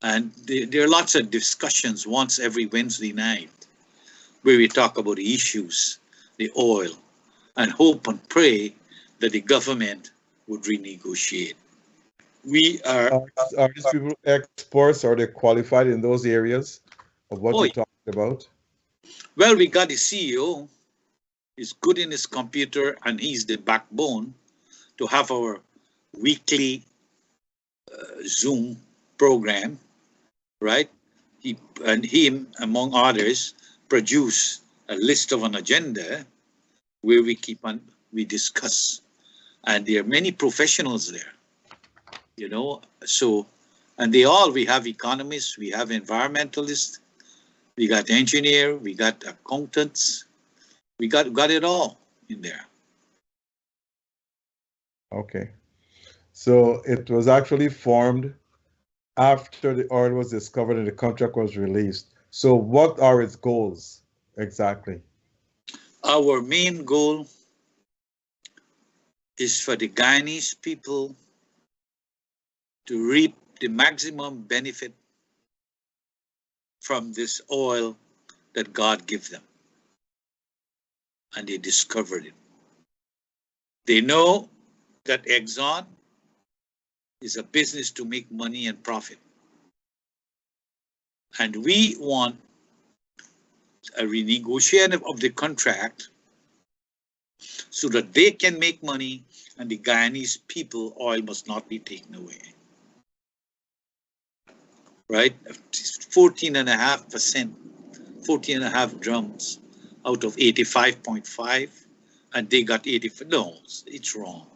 And there are lots of discussions once every Wednesday night where we talk about the issues, the oil, and hope and pray that the government would renegotiate. We are these people experts? Are they qualified in those areas of what you're talking about? Well, we got the CEO. He's good in his computer, and he's the backbone to have our weekly Zoom program, right? He and him, among others, produce a list of an agenda where we discuss, and there are many professionals there, you know. So, and we have economists, we have environmentalists, we got engineer, we got accountants, we got it all in there. Okay. So it was actually formed after the oil was discovered and the contract was released. So what are its goals exactly? Our main goal is for the Guyanese people to reap the maximum benefit from this oil that God gave them. And they discovered it. They know that Exxon is a business to make money and profit. And we want a renegotiation of the contract so that they can make money and the Guyanese people, oil must not be taken away. Right? 14.5%, 14.5 drums out of 85.5, and they got 85. No, it's wrong.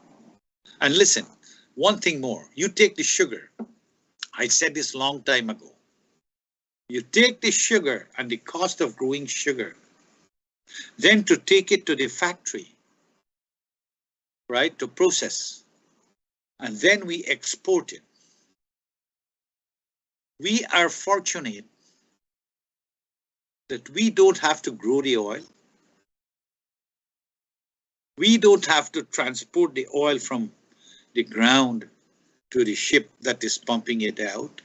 And listen, one thing more, you take the sugar. I said this long time ago. You take the sugar and the cost of growing sugar, then to take it to the factory, right, to process, and then we export it. We are fortunate that we don't have to grow the oil. We don't have to transport the oil from the ground to the ship that is pumping it out.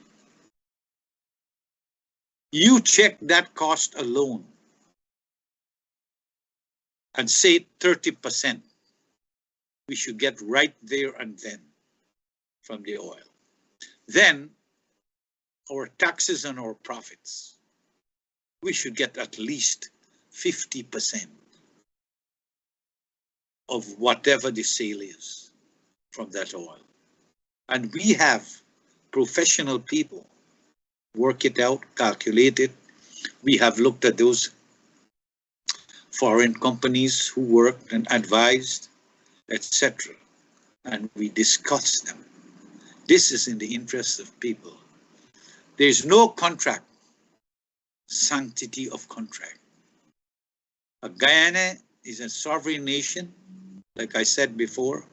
You check that cost alone and say 30%. We should get right there and then from the oil. Then our taxes on our profits, we should get at least 50% of whatever the sale is from that oil. And we have professional people work it out, calculate it. We have looked at those foreign companies who worked and advised, etc. And we discussed them. This is in the interest of people. There's no contract, sanctity of contract. Guyana is a sovereign nation, like I said before,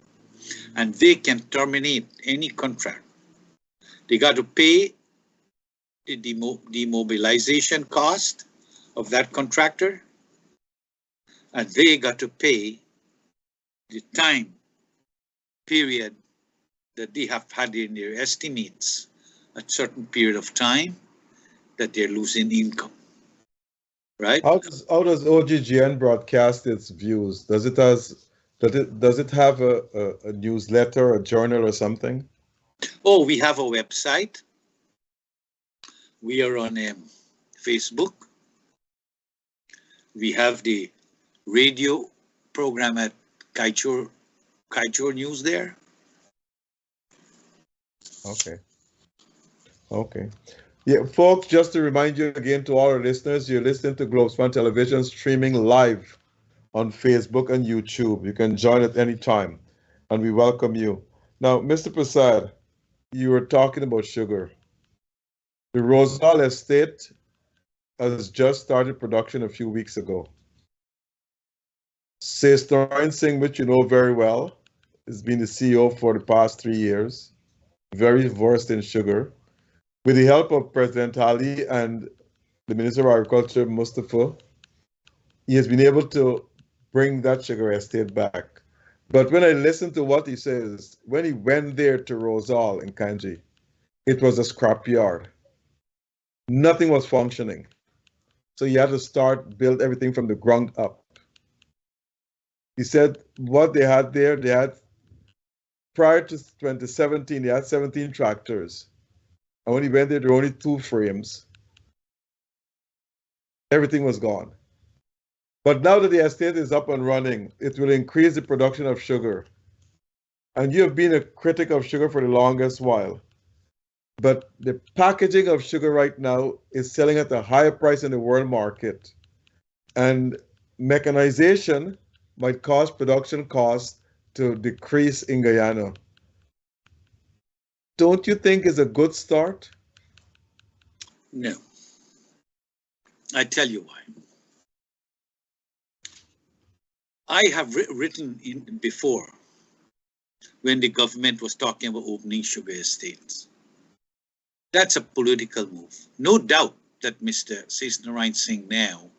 and they can terminate any contract. They got to pay the demobilization cost of that contractor, and they got to pay the time period that they have had in their estimates, a certain period of time that they're losing income, right? How does OGGN broadcast its views? Does it have a newsletter, a journal, or something? Oh, we have a website. We are on Facebook. We have the radio program at Kaichor News there. Okay. Okay. Yeah, folks, just to remind you again to all our listeners, you're listening to Globespan Television streaming live on Facebook and YouTube. You can join at any time, and we welcome you. Now, Mr. Prasad, you were talking about sugar. The Rosal estate has just started production a few weeks ago. Sestorian Singh, which you know very well, has been the CEO for the past 3 years, very versed in sugar. With the help of President Ali and the Minister of Agriculture, Mustafa, he has been able to bring that sugar estate back. But when I listen to what he says, when he went there to Rosal in Kanji, it was a scrapyard. Nothing was functioning. So he had to build everything from the ground up. He said what they had there, prior to 2017, they had 17 tractors. And when he went there were only 2 frames. Everything was gone. But now that the estate is up and running, it will increase the production of sugar. And you have been a critic of sugar for the longest while. But the packaging of sugar right now is selling at a higher price in the world market. And mechanization might cause production costs to decrease in Guyana. Don't you think it's a good start? No. I tell you why. I have written in before when the government was talking about opening sugar estates. That's a political move. No doubt that Mr. Sestorian Singh now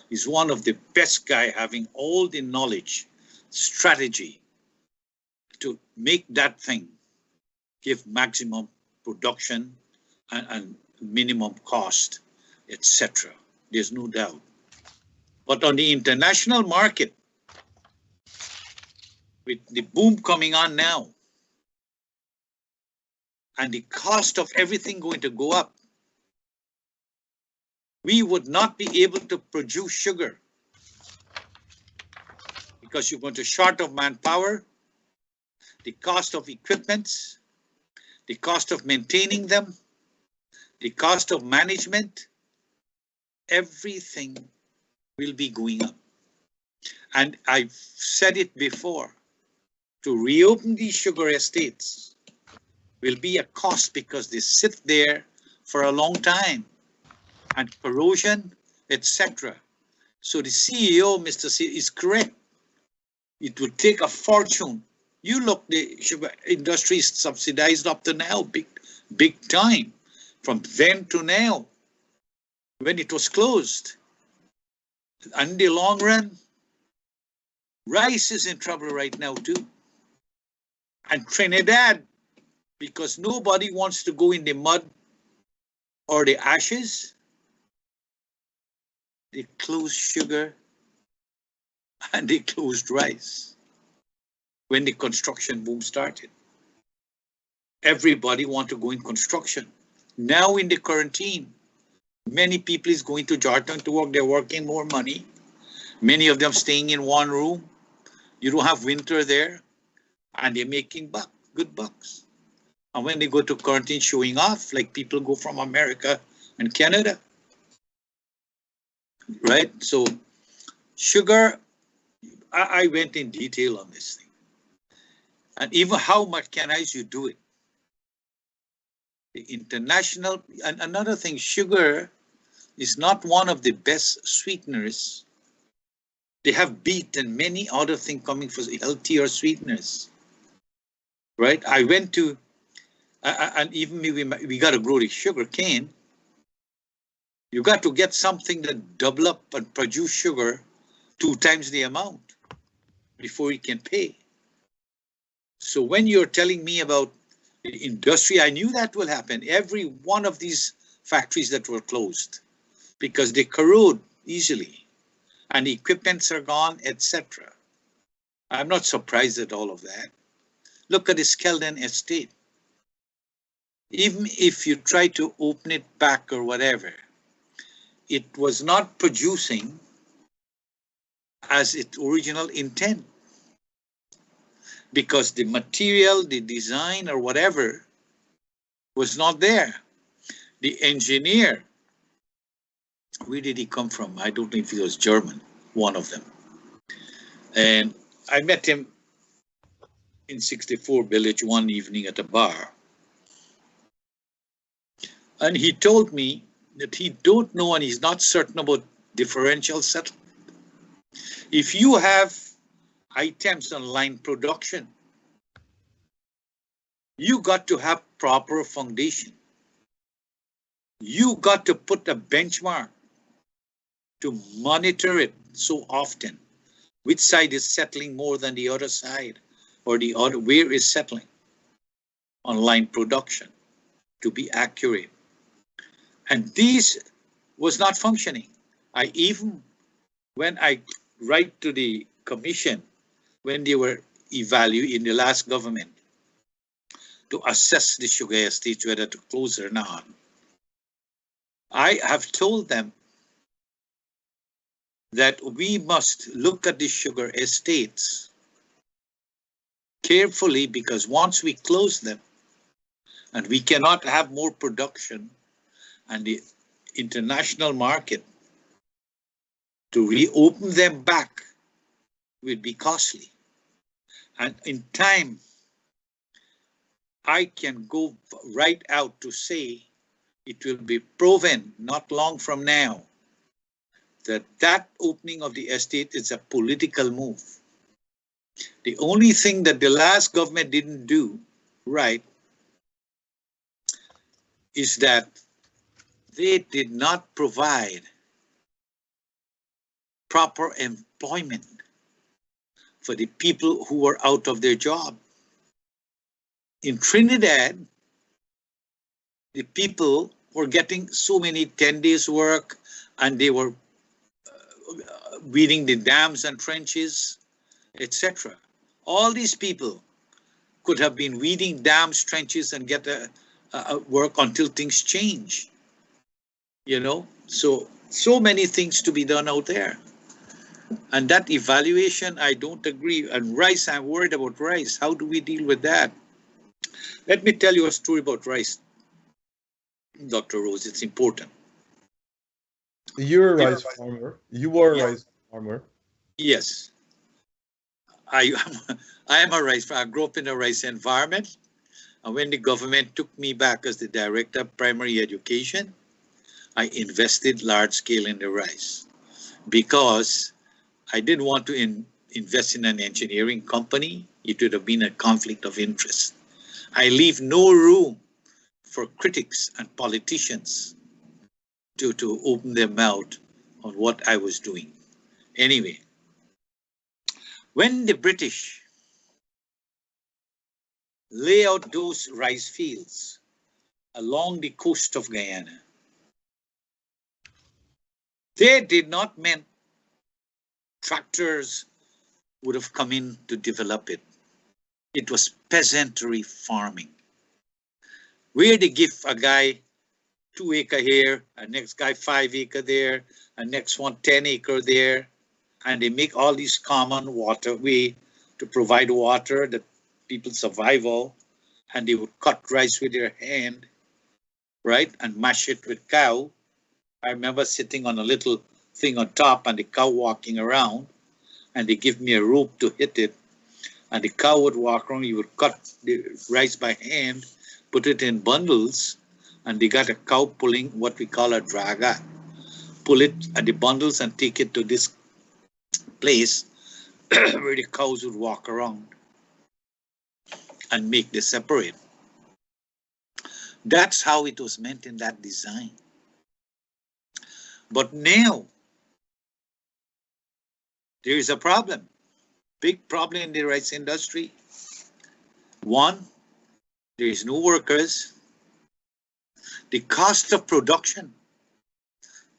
is one of the best guy having all the knowledge, strategy to make that thing give maximum production and minimum cost, etc. There's no doubt. But on the international market, with the boom coming on now, and the cost of everything going to go up, we would not be able to produce sugar because you're going to short of manpower, the cost of equipments, the cost of maintaining them, the cost of management, everything will be going up. And I've said it before, to reopen these sugar estates will be a cost because they sit there for a long time and corrosion, etc. So the CEO, Mr. C, is correct. It will take a fortune. You look, the sugar industry is subsidized up to now, big time, from then to now, when it was closed. And in the long run, rice is in trouble right now too. And Trinidad, because nobody wants to go in the mud or the ashes, they closed sugar and they closed rice when the construction boom started. Everybody want to go in construction. Now in the quarantine, many people is going to Georgetown to work. They're working more money. Many of them staying in one room. You don't have winter there, and they're making good bucks. And when they go to quarantine, showing off, like people go from America and Canada, right? So sugar, I went in detail on this thing. And even how mechanized you do it. The international, and another thing, sugar is not one of the best sweeteners. They have beet and many other things coming for healthier sweeteners, right? I went to, and even we got to grow the sugar cane. You got to get something that double up and produce sugar 2 times the amount before you can pay. So when you're telling me about the industry, I knew that will happen. Every one of these factories that were closed because they corrode easily and the equipments are gone, etc. I'm not surprised at all of that. Look at the Skeldon estate. Even if you try to open it back or whatever, it was not producing as its original intent because the material, the design or whatever was not there. The engineer, where did he come from? I don't know if he was German, one of them. And I met him in 64 Village one evening at a bar. And he told me that he don't know and he's not certain about differential settlement. If you have items on line production, you got to have proper foundation. You got to put a benchmark to monitor it so often. Which side is settling more than the other side, or the other, where is settling on line production to be accurate. And this was not functioning. When I write to the commission, when they were evaluating in the last government to assess the sugar estates, whether to close or not, I have told them that we must look at the sugar estates carefully because once we close them and we cannot have more production and the international market, to reopen them back will be costly. And in time, I can go right out to say it will be proven not long from now that that opening of the estate is a political move. The only thing that the last government didn't do right is that they did not provide proper employment for the people who were out of their job. In Trinidad, the people were getting so many 10 days work and they were weeding the dams and trenches, etc. All these people could have been weeding dams, trenches, and get a work until things change. You know, so many things to be done out there. And that evaluation, I don't agree. And rice, I'm worried about rice. How do we deal with that? Let me tell you a story about rice, Dr. Rose. It's important. You're a rice farmer. You were a rice farmer. Yes. I am a rice farmer. I grew up in a rice environment. And when the government took me back as the director of primary education, I invested large scale in the rice because I didn't want to invest in an engineering company. It would have been a conflict of interest. I leave no room for critics and politicians to open their mouth on what I was doing. Anyway, when the British lay out those rice fields along the coast of Guyana, they did not mean tractors would have come in to develop it. It was peasantry farming, where they give a guy 2 acre here, a next guy 5 acre there, a next one 10 acre there, and they make all these common waterway to provide water that people survive all, and they would cut rice with their hand, right, and mash it with cow. I remember sitting on a little thing on top and the cow walking around, and they give me a rope to hit it, and the cow would walk around. You would cut the rice by hand, put it in bundles, and they got a cow pulling what we call a draga. Pull it at the bundles and take it to this place where the cows would walk around and make the separate. That's how it was meant in that design. But now, there is a problem, big problem in the rice industry. One, there is no workers. The cost of production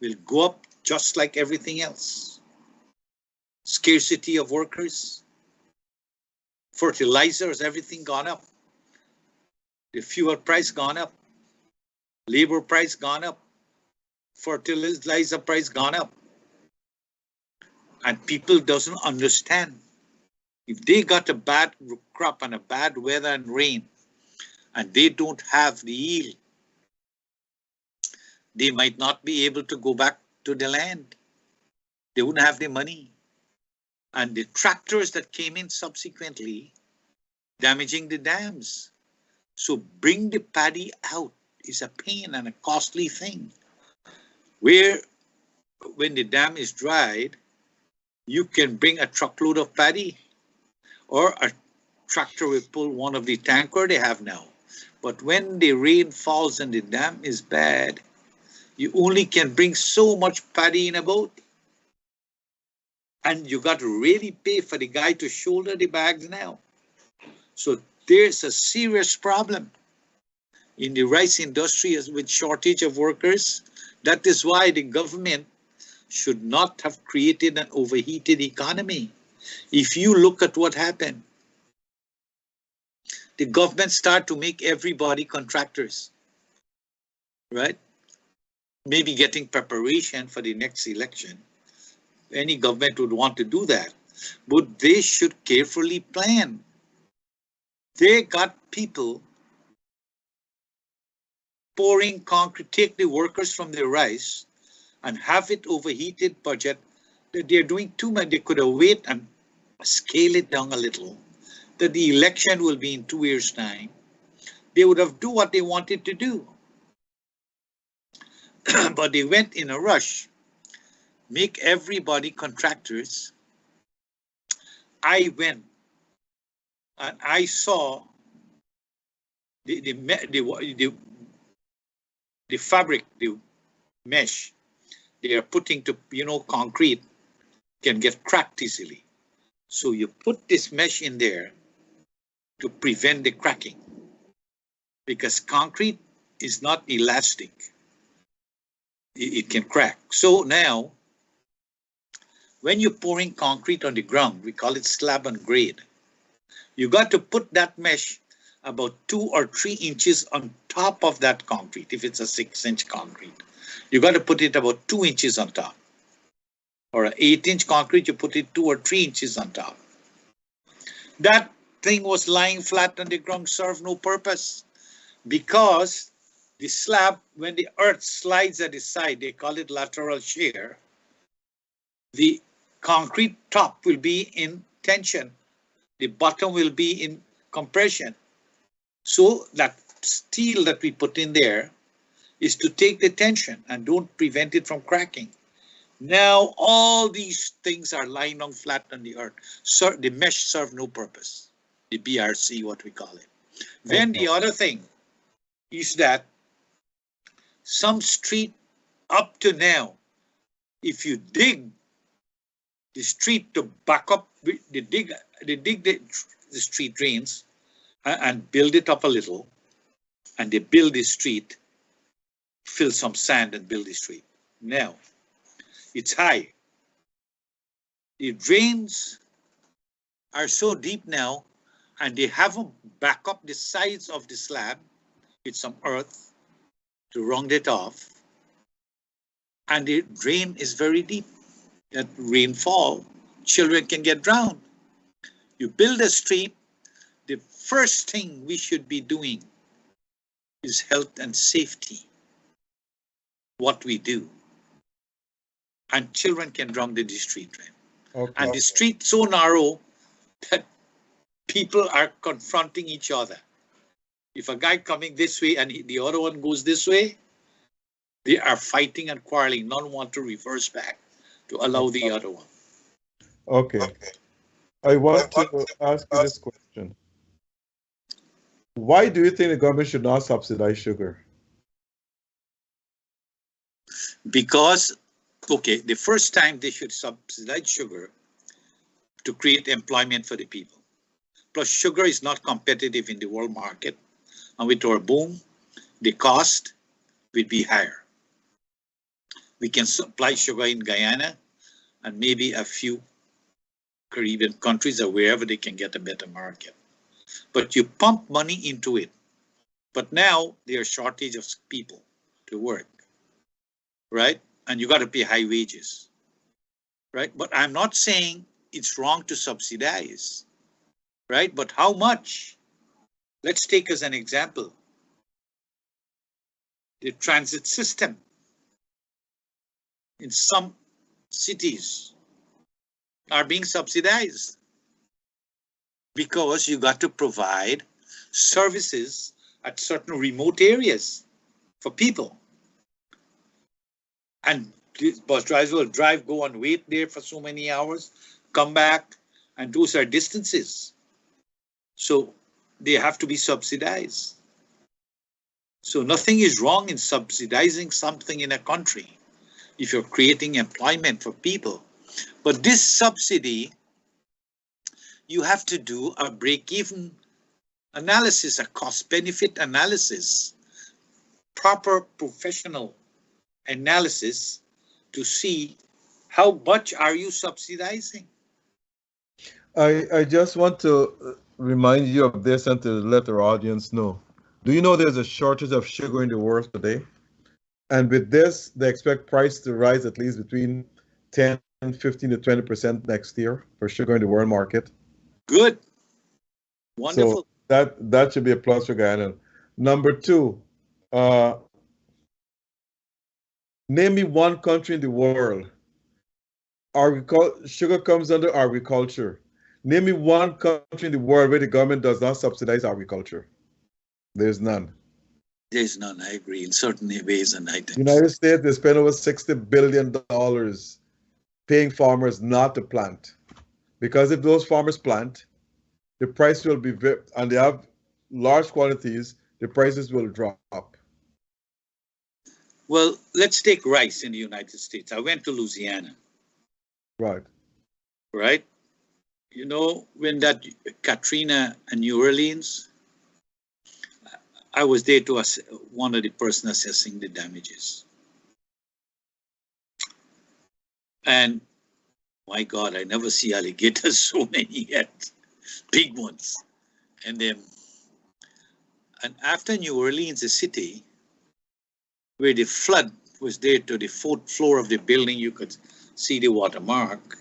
will go up just like everything else. Scarcity of workers, fertilizers, everything gone up. The fuel price gone up, labor price gone up, fertilizer price gone up. And people doesn't understand. If they got a bad crop and a bad weather and rain, and they don't have the yield, they might not be able to go back to the land. They wouldn't have the money. And the tractors that came in subsequently, damaging the dams. So bring the paddy out is a pain and a costly thing. Where when the dam is dried, you can bring a truckload of paddy, or a tractor will pull one of the tanker they have now. But when the rain falls and the dam is bad, you only can bring so much paddy in a boat. And you got to really pay for the guy to shoulder the bags now. So there's a serious problem in the rice industry with shortage of workers. That is why the government should not have created an overheated economy. If you look at what happened, the government started to make everybody contractors, right? Maybe getting preparation for the next election. Any government would want to do that, but they should carefully plan. They got people pouring concrete, take the workers from the rice and have it overheated budget. They're doing too much. They could have waited and scale it down a little. That the election will be in 2 years' time. They would have do what they wanted to do. But they went in a rush, make everybody contractors. I went and I saw the fabric, the mesh they are putting to, concrete can get cracked easily. So you put this mesh in there to prevent the cracking, because concrete is not elastic. It can crack. So now, when you're pouring concrete on the ground, we call it slab and grade. You got to put that mesh about 2 or 3 inches on top of that concrete. If it's a 6-inch concrete, you got to put it about 2 inches on top. Or an 8-inch concrete, you put it 2 or 3 inches on top. That thing was lying flat on the ground, served no purpose, because the slab, when the earth slides at the side, they call it lateral shear, the concrete top will be in tension, the bottom will be in compression. So that steel that we put in there is to take the tension and don't prevent it from cracking. Now all these things are lying down flat on the earth. So the mesh serve no purpose. The BRC, what we call it. Then the other thing is that some street up to now, if you dig the street to back up, they dig the street drains and build it up a little, and they build the street, fill some sand and build the street. Now, it's high. The drains are so deep now, and they haven't back up the sides of the slab with some earth to round it off. And the drain is very deep. At rainfall, children can get drowned. You build a street, the first thing we should be doing is health and safety, what we do. And children can drown in the street drain. Okay. And the street so narrow that people are confronting each other. If a guy coming this way and the other one goes this way, they are fighting and quarreling. None want to reverse back to allow the other one. Okay. I want to ask you this question. Why do you think the government should not subsidize sugar? Because, okay, the first time they should subsidize sugar to create employment for the people. Plus, sugar is not competitive in the world market. And with our boom, the cost will be higher. We can supply sugar in Guyana and maybe a few Caribbean countries or wherever they can get a better market. But you pump money into it. But now there's a shortage of people to work, right? And you got to pay high wages, right? But I'm not saying it's wrong to subsidize, right? But how much? Let's take as an example the transit system in some cities are being subsidized because you got to provide services at certain remote areas for people. And bus drivers will drive, go and wait there for so many hours, come back, and those are distances. So they have to be subsidized. So nothing is wrong in subsidizing something in a country if you're creating employment for people. But this subsidy, you have to do a break-even analysis, a cost-benefit analysis, proper professional analysis to see how much are you subsidizing. I just want to remind you of this and to let our audience know. Do you know there's a shortage of sugar in the world today? And with this, they expect price to rise at least between 10, 15 to 20% next year for sugar in the world market. Good. Wonderful. So that should be a plus for Guyana. Number two, name me one country in the world. Sugar comes under agriculture. Name me one country in the world where the government does not subsidize agriculture. There's none. There's none, I agree, in certain ways and items. United States, they spend over $60 billion paying farmers not to plant. Because if those farmers plant, the price will be, and they have large quantities, the prices will drop. Well, let's take rice in the United States. I went to Louisiana. Right. Right? You know, when that Katrina and New Orleans, I was there to one of the person assessing the damages. And my God, I never see alligators so many yet, big ones. And after New Orleans, the city, where the flood was there to the fourth floor of the building, you could see the watermark.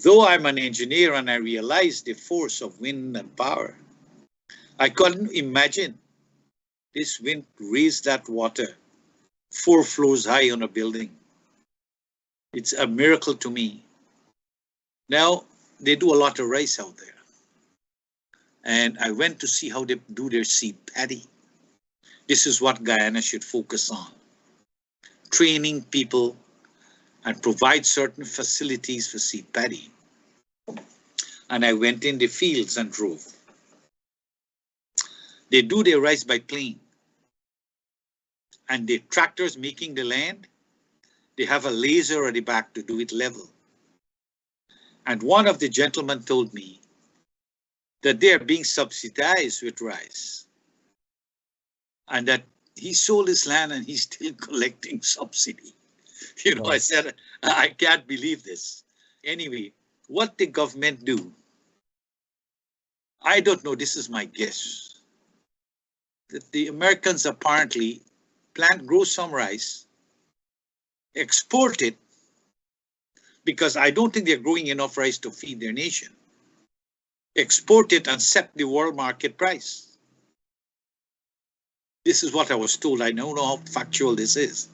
Though I'm an engineer and I realized the force of wind and power, I couldn't imagine this wind raised that water 4 floors high on a building. It's a miracle to me. Now, they do a lot of rice out there. And I went to see how they do their seed paddy. This is what Guyana should focus on. Training people and provide certain facilities for seed paddy. And I went in the fields and drove. They do their rice by plane. And the tractors making the land, they have a laser at the back to do it level. And one of the gentlemen told me that they are being subsidized with rice. And that he sold his land and he's still collecting subsidy. You know, I said, I can't believe this. Anyway, what the government do, I don't know, this is my guess, that the Americans apparently grow some rice, export it, because I don't think they're growing enough rice to feed their nation. Export it and set the world market price. This is what I was told. I don't know how factual this is.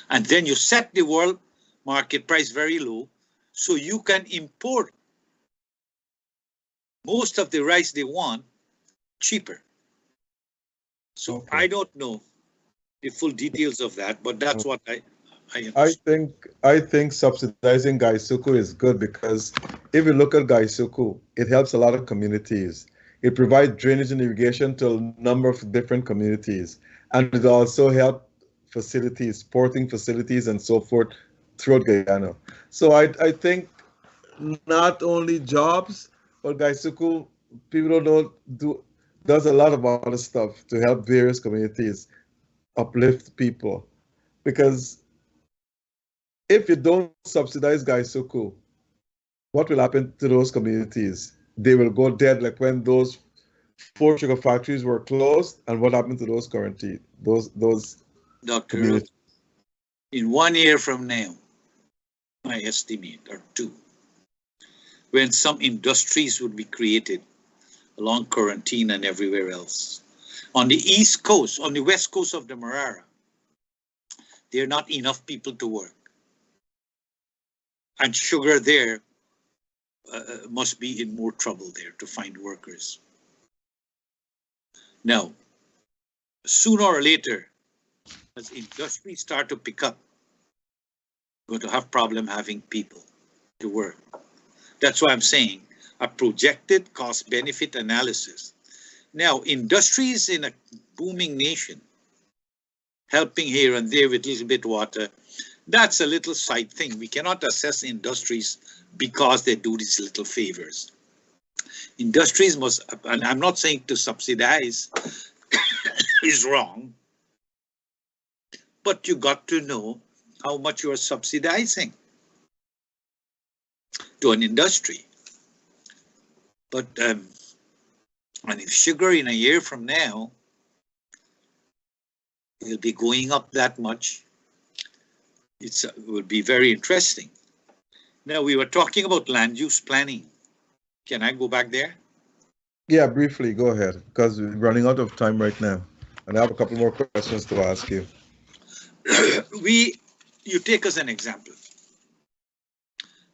And then you set the world market price very low, so you can import most of the rice they want cheaper. So okay. I don't know the full details of that, but that's what I think subsidizing Gaisuku is good, because if you look at Gaisuku, it helps a lot of communities. It provides drainage and irrigation to a number of different communities, and it also helps facilities, sporting facilities, and so forth throughout Guyana. So I think not only jobs, but Gaisuku, people don't know, does a lot of other stuff to help various communities, uplift people. Because if you don't subsidize Gaisuku, what will happen to those communities? They will go dead, like when those 4 sugar factories were closed, and what happened to those currently, those Dr. communities? In 1 year from now, I estimate, or 2, when some industries would be created along Quarantine and everywhere else. On the east coast, on the west coast of the Marara, there are not enough people to work. And sugar there must be in more trouble there to find workers. Now, sooner or later, as industries start to pick up, we're going to have problem having people to work. That's why I'm saying a projected cost-benefit analysis. Now, industries in a booming nation, helping here and there with a little bit water, that's a little side thing. We cannot assess industries because they do these little favors. Industries must, and I'm not saying to subsidize is wrong, but you got to know how much you are subsidizing to an industry. But and if sugar in a year from now will be going up that much, it will be very interesting. Now, we were talking about land use planning. Can I go back there? Yeah, briefly, go ahead, because we're running out of time right now. And I have a couple more questions to ask you. You take as an example.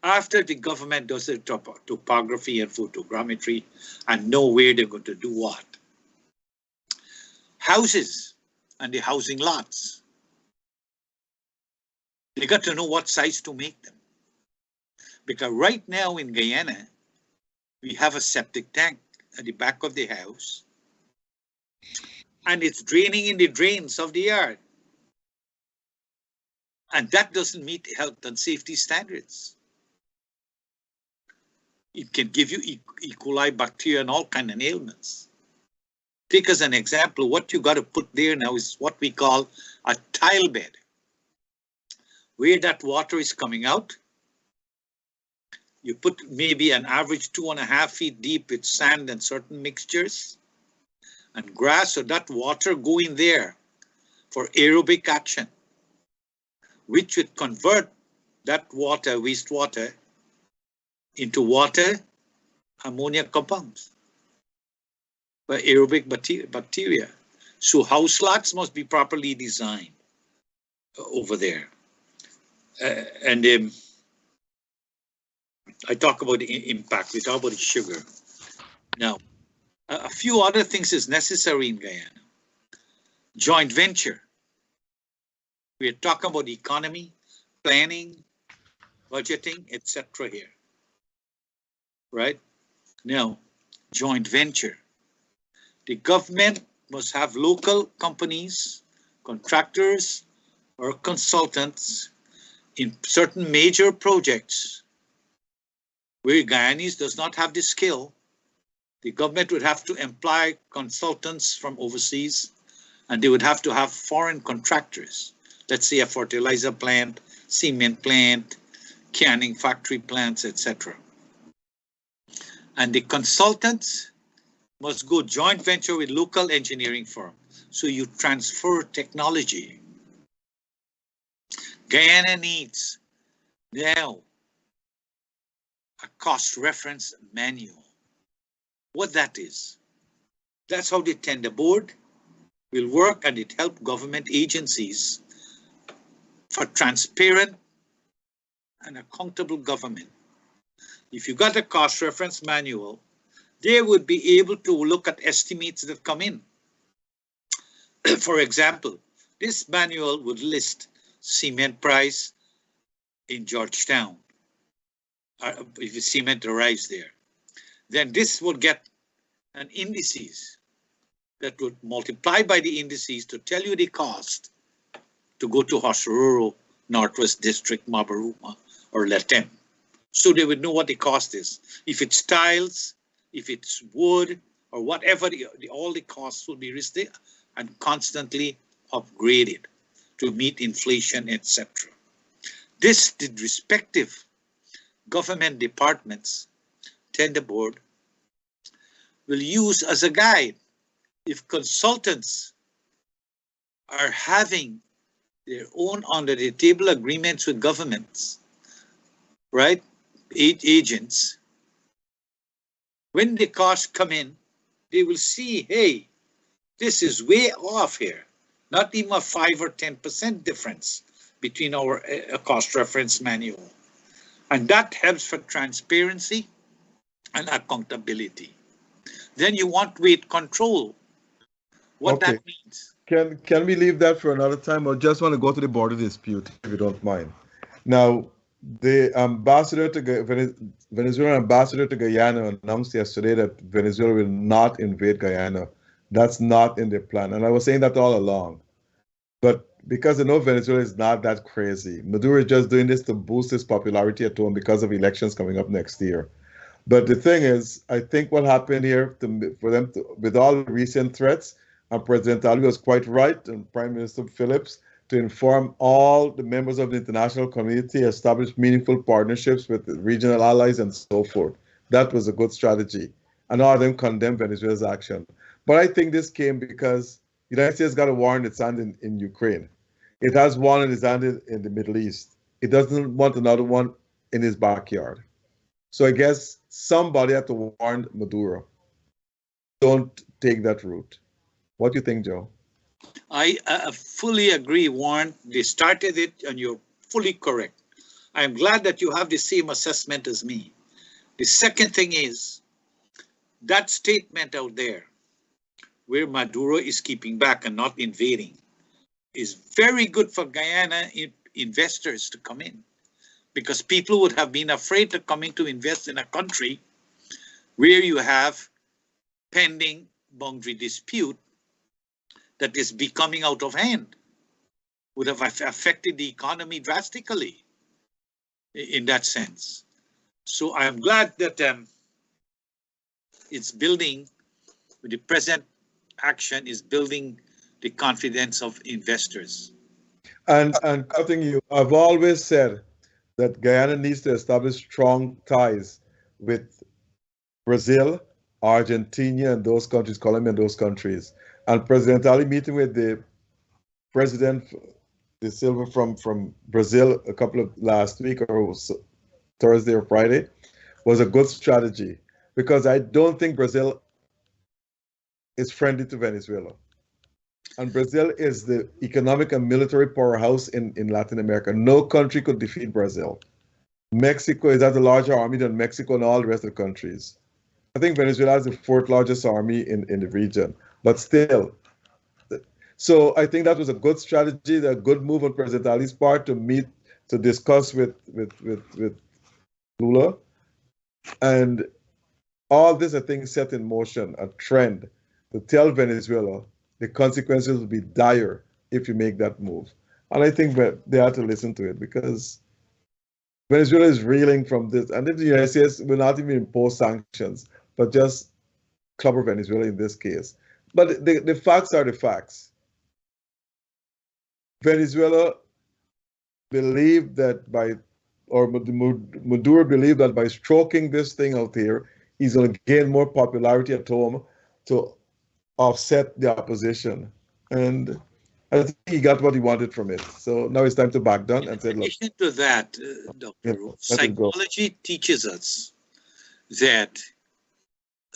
After the government does the topography and photogrammetry and know where they're going to do what, houses and the housing lots, they got to know what size to make them. Because right now in Guyana, we have a septic tank at the back of the house, and it's draining in the drains of the yard. And that doesn't meet health and safety standards. It can give you E. coli bacteria and all kinds of ailments. Take as an example, what you got to put there now is what we call a tile bed. Where that water is coming out, you put maybe an average 2.5 feet deep with sand and certain mixtures and grass, so that water go in there for aerobic action, which would convert that water, wastewater, into water ammonia compounds by aerobic bacteria. So house lots must be properly designed over there. I talk about the impact, we talk about the sugar. Now, a few other things is necessary in Guyana. Joint venture. We're talking about economy, planning, budgeting, etc. here. Right? Now, joint venture. The government must have local companies, contractors, or consultants in certain major projects where Guyanese does not have the skill. The government would have to employ consultants from overseas, and they would have to have foreign contractors. Let's say a fertilizer plant, cement plant, canning factory plants, etc. And the consultants must go joint venture with local engineering firm. So you transfer technology. Guyana needs now a cost reference manual. What that is, that's how the tender board will work, and it helps government agencies for transparent and accountable government. If you got a cost reference manual, they would be able to look at estimates that come in. For example, this manual would list cement price in Georgetown, if the cement arrives there. Then this would get an indices that would multiply by the indices to tell you the cost to go to Hosororo, Northwest District, Mabaruma, or Letem. So they would know what the cost is. If it's tiles, if it's wood, or whatever, all the costs will be listed and constantly upgraded to meet inflation, etc. This, the respective government departments, tender board, will use as a guide. If consultants are having their own under the table agreements with governments, right, agents, when the costs come in, they will see, hey, this is way off here. Not even a 5 or 10% difference between our cost reference manual. And that helps for transparency and accountability. Then you want weight control. What that means. Can we leave that for another time, or just want to go to the border dispute, if you don't mind? Now, the ambassador to Venezuelan ambassador to Guyana announced yesterday that Venezuela will not invade Guyana. That's not in their plan. And I was saying that all along. But because I know Venezuela is not that crazy, Maduro is just doing this to boost his popularity at home because of elections coming up next year. But the thing is, I think what happened here for them with all the recent threats, and President Ali was quite right, and Prime Minister Phillips, to inform all the members of the international community, establish meaningful partnerships with regional allies and so forth. That was a good strategy. And all of them condemned Venezuela's action. But I think this came because the United States got a war in its hand in Ukraine. It has one in its hand in the Middle East. It doesn't want another one in his backyard. So I guess somebody had to warn Maduro. Don't take that route. What do you think, Joe? I fully agree, Warren. They started it, and you're fully correct. I'm glad that you have the same assessment as me. The second thing is that statement out there where Maduro is keeping back and not invading is very good for Guyana investors to come in, because people would have been afraid of coming to invest in a country where you have pending boundary dispute that is becoming out of hand. Would have affected the economy drastically in that sense. So I'm glad that it's building, the present action is building the confidence of investors. And cutting you, I've always said that Guyana needs to establish strong ties with Brazil, Argentina, and those countries, Colombia, and those countries. And President Ali meeting with the President De Silva from Brazil a couple of last week, or Thursday or Friday, was a good strategy, because I don't think Brazil is friendly to Venezuela. And Brazil is the economic and military powerhouse in Latin America. No country could defeat Brazil. Mexico has a larger army than Mexico and all the rest of the countries. I think Venezuela has the fourth largest army in the region. But still, So I think that was a good strategy, a good move on President Ali's part to meet, to discuss with Lula. And all this, I think, set in motion a trend to tell Venezuela the consequences will be dire if you make that move. And I think that they have to listen to it because Venezuela is reeling from this. And if the United States will not even impose sanctions, but just cover Venezuela in this case. But the facts are the facts. Venezuela believed that by, or Maduro believed that by stroking this thing out here, he's going to gain more popularity at home to offset the opposition. And I think he got what he wanted from it. So now it's time to back down and say, In look. addition to that, Dr. Ro, psychology teaches us that,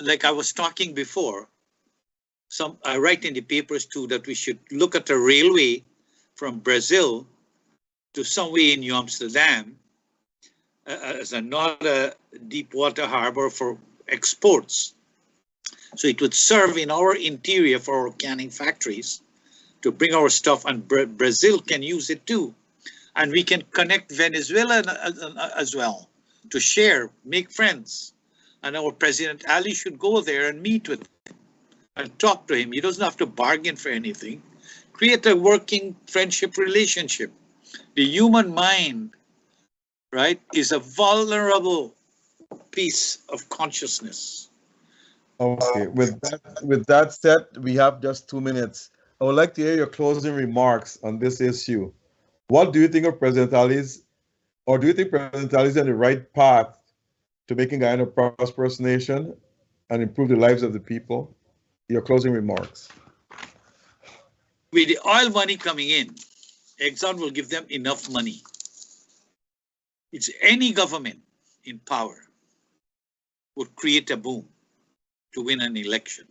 like I was talking before, I write in the papers too that we should look at a railway from Brazil to somewhere in New Amsterdam as another deep water harbor for exports. So it would serve in our interior for our canning factories to bring our stuff, and Brazil can use it too. And we can connect Venezuela as well to share, make friends. And our President Ali should go there and meet with him and talk to him. He doesn't have to bargain for anything. Create a working friendship relationship. The human mind, right, is a vulnerable piece of consciousness. Okay, with that said, we have just 2 minutes. I would like to hear your closing remarks on this issue. What do you think of President Ali's, or do you think President Ali is on the right path to making Guyana a prosperous nation and improve the lives of the people? Your closing remarks. With the oil money coming in, Exxon will give them enough money. It's any government in power would create a boom to win an election.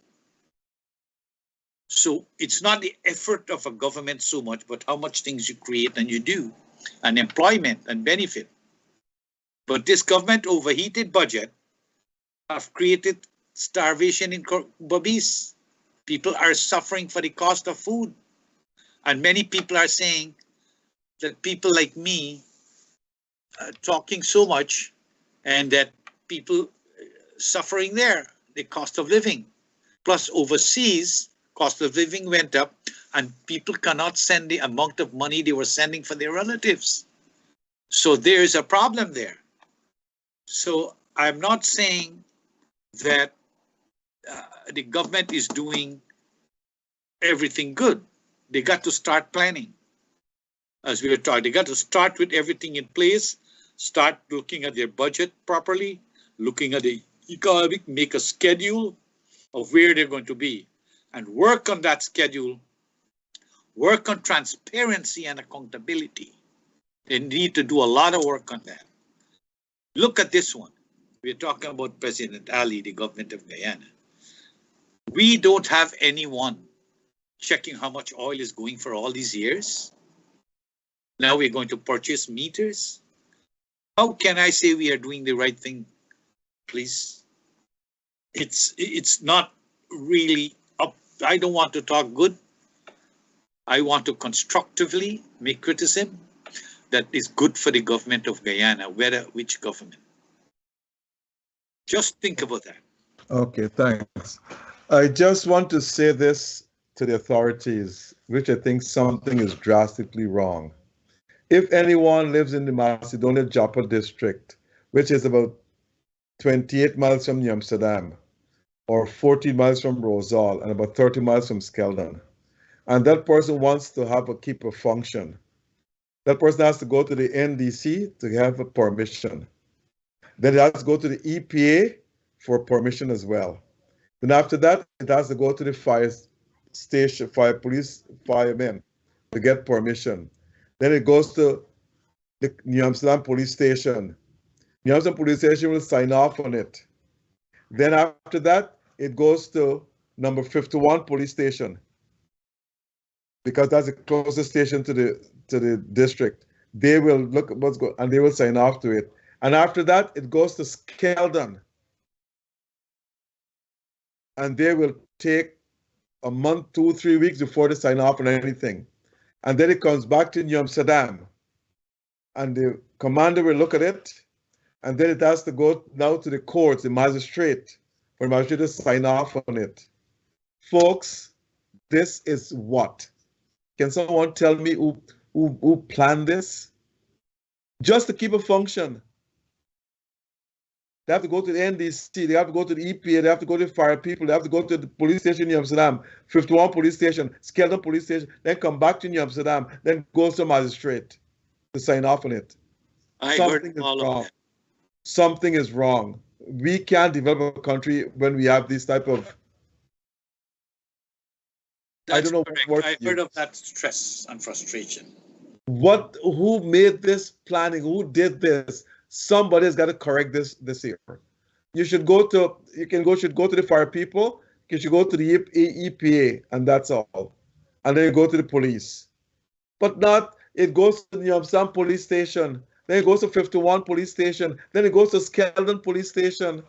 So it's not the effort of a government so much, but how much things you create and you do, and employment and benefit. But this government overheated budget have created starvation in Babis. People are suffering for the cost of food. And many people are saying that people like me are talking so much, and that people suffering there, the cost of living. Plus overseas, cost of living went up, and people cannot send the amount of money they were sending for their relatives. So there is a problem there. So I'm not saying that the government is doing everything good. They got to start planning. As we were talking, they got to start with everything in place, start looking at their budget properly, looking at the economic, make a schedule of where they're going to be, and work on that schedule, work on transparency and accountability. They need to do a lot of work on that. Look at this one. We're talking about President Ali, the government of Guyana. We don't have anyone checking how much oil is going for all these years. Now we're going to purchase meters. How can I say we are doing the right thing, please? It's not really up. I don't want to talk good. I want to constructively make criticism that is good for the government of Guyana, which government. Just think about that. Okay, thanks. I just want to say this to the authorities, which I think something is drastically wrong. If anyone lives in the Macedonia Joppa district, which is about 28 miles from New Amsterdam, or 14 miles from Rosal, and about 30 miles from Skeldon, and that person wants to keep a function, that person has to go to the NDC to have a permission. Then it has to go to the EPA for permission as well. Then after that, it has to go to the fire station, firemen to get permission. Then it goes to the New Amsterdam police station. New Amsterdam police station will sign off on it. Then after that, it goes to number 51 police station, because that's the closest station to the district. They will look at what's going, and they will sign off to it. And after that, it goes to Skeldon, and they will take a month, 2, 3 weeks before they sign off on anything. And then it comes back to New Amsterdam. And the commander will look at it, and then it has to go now to the courts, the magistrate, for the magistrate to sign off on it. Folks, this is what? Can someone tell me who planned this? Just to keep a function. They have to go to the NDC, they have to go to the EPA, they have to go to the fire people, they have to go to the police station in New Amsterdam, 51 police station, Skelton police station, then come back to New Amsterdam, then goes to magistrate to sign off on it. Something is wrong. Something is wrong. We can't develop a country when we have this type of. That's I don't know correct. what I've heard of that stress and frustration. Who made this planning? Who did this? Somebody's got to correct this here. You should go to the fire people, you should go to the EPA, and that's all. And then you go to the police. But not, it goes to the some police station, then it goes to 51 police station, then it goes to Skelton police station.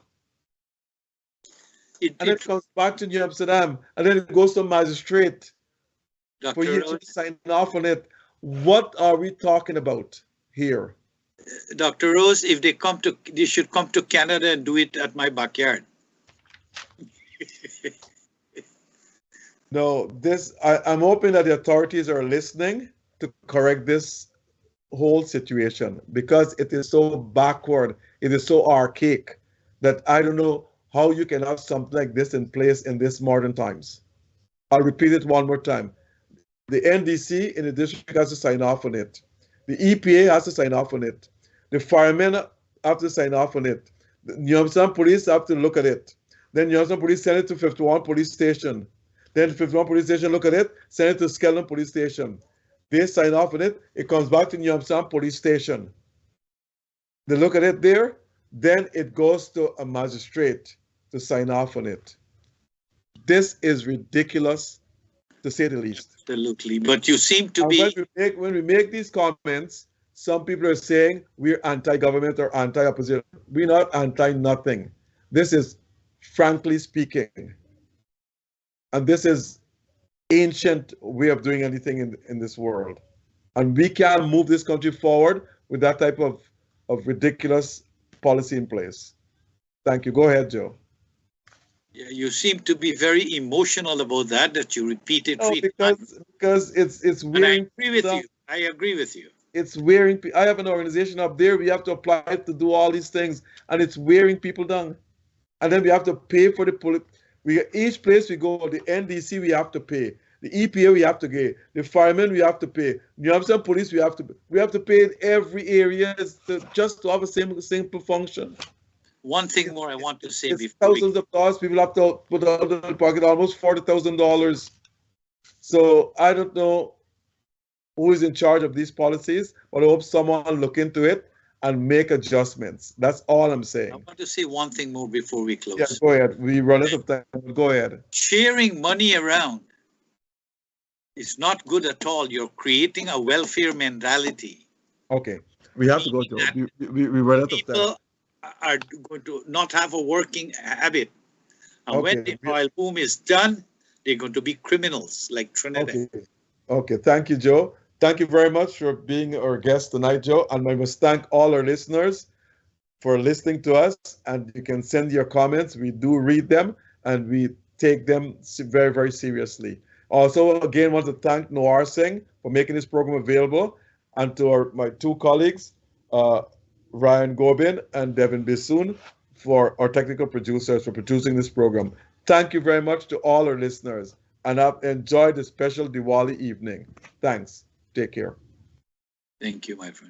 And then it comes back to New Amsterdam, and then it goes to magistrate for you to sign off on it. What are we talking about here? Dr. Rose, if they should come to Canada and do it at my backyard. No, I'm hoping that the authorities are listening to correct this whole situation, because it is so backward, it is so archaic, that I don't know how you can have something like this in place in this modern times. I'll repeat it one more time. The NDC in the district has to sign off on it. The EPA has to sign off on it. The firemen have to sign off on it. The New Amsterdam police have to look at it. Then New Amsterdam police send it to 51 police station. Then 51 police station look at it, send it to Skelton police station. They sign off on it. It comes back to New Amsterdam police station. They look at it there. Then it goes to a magistrate to sign off on it. This is ridiculous, to say the least. Absolutely, but you seem to be. When we make these comments, some people are saying we're anti-government or anti-opposition. We're not anti-nothing. This is, frankly speaking, and this is ancient way of doing anything in this world. And we can't move this country forward with that type of ridiculous policy in place. Thank you. Go ahead, Joe. Yeah, you seem to be very emotional about that you repeat it. No, because it's wearing. And I agree with you. I agree with you. It's wearing. I have an organization up there. We have to apply to do all these things, and it's wearing people down. And then we have to pay for the police. Each place we go, the NDC we have to pay. The EPA we have to pay. The firemen we have to pay. New Amsterdam police we have to pay in every area just to have a simple function. One thing more I want to say it's before thousands of dollars people have to put out of their pocket, almost $40,000. So I don't know who is in charge of these policies, but I hope someone look into it and make adjustments. That's all I'm saying. I want to say one thing more before we close. Yeah, go ahead. We run out of time. Go ahead. Sharing money around is not good at all. You're creating a welfare mentality. Okay. We have to go to we run out of time. People are going to not have a working habit. And when the oil boom is done, they're going to be criminals like Trinidad. Okay. Thank you, Joe. Thank you very much for being our guest tonight, Joe. And I must thank all our listeners for listening to us. And you can send your comments. We do read them and we take them very, very seriously. Also, again, want to thank Noir Singh for making this program available, and to my two colleagues, Ryan Gobin and Devin Bissoon, for our technical producers for producing this program. Thank you very much to all our listeners, and I've enjoyed the special Diwali evening. Thanks. Take care. Thank you, my friend.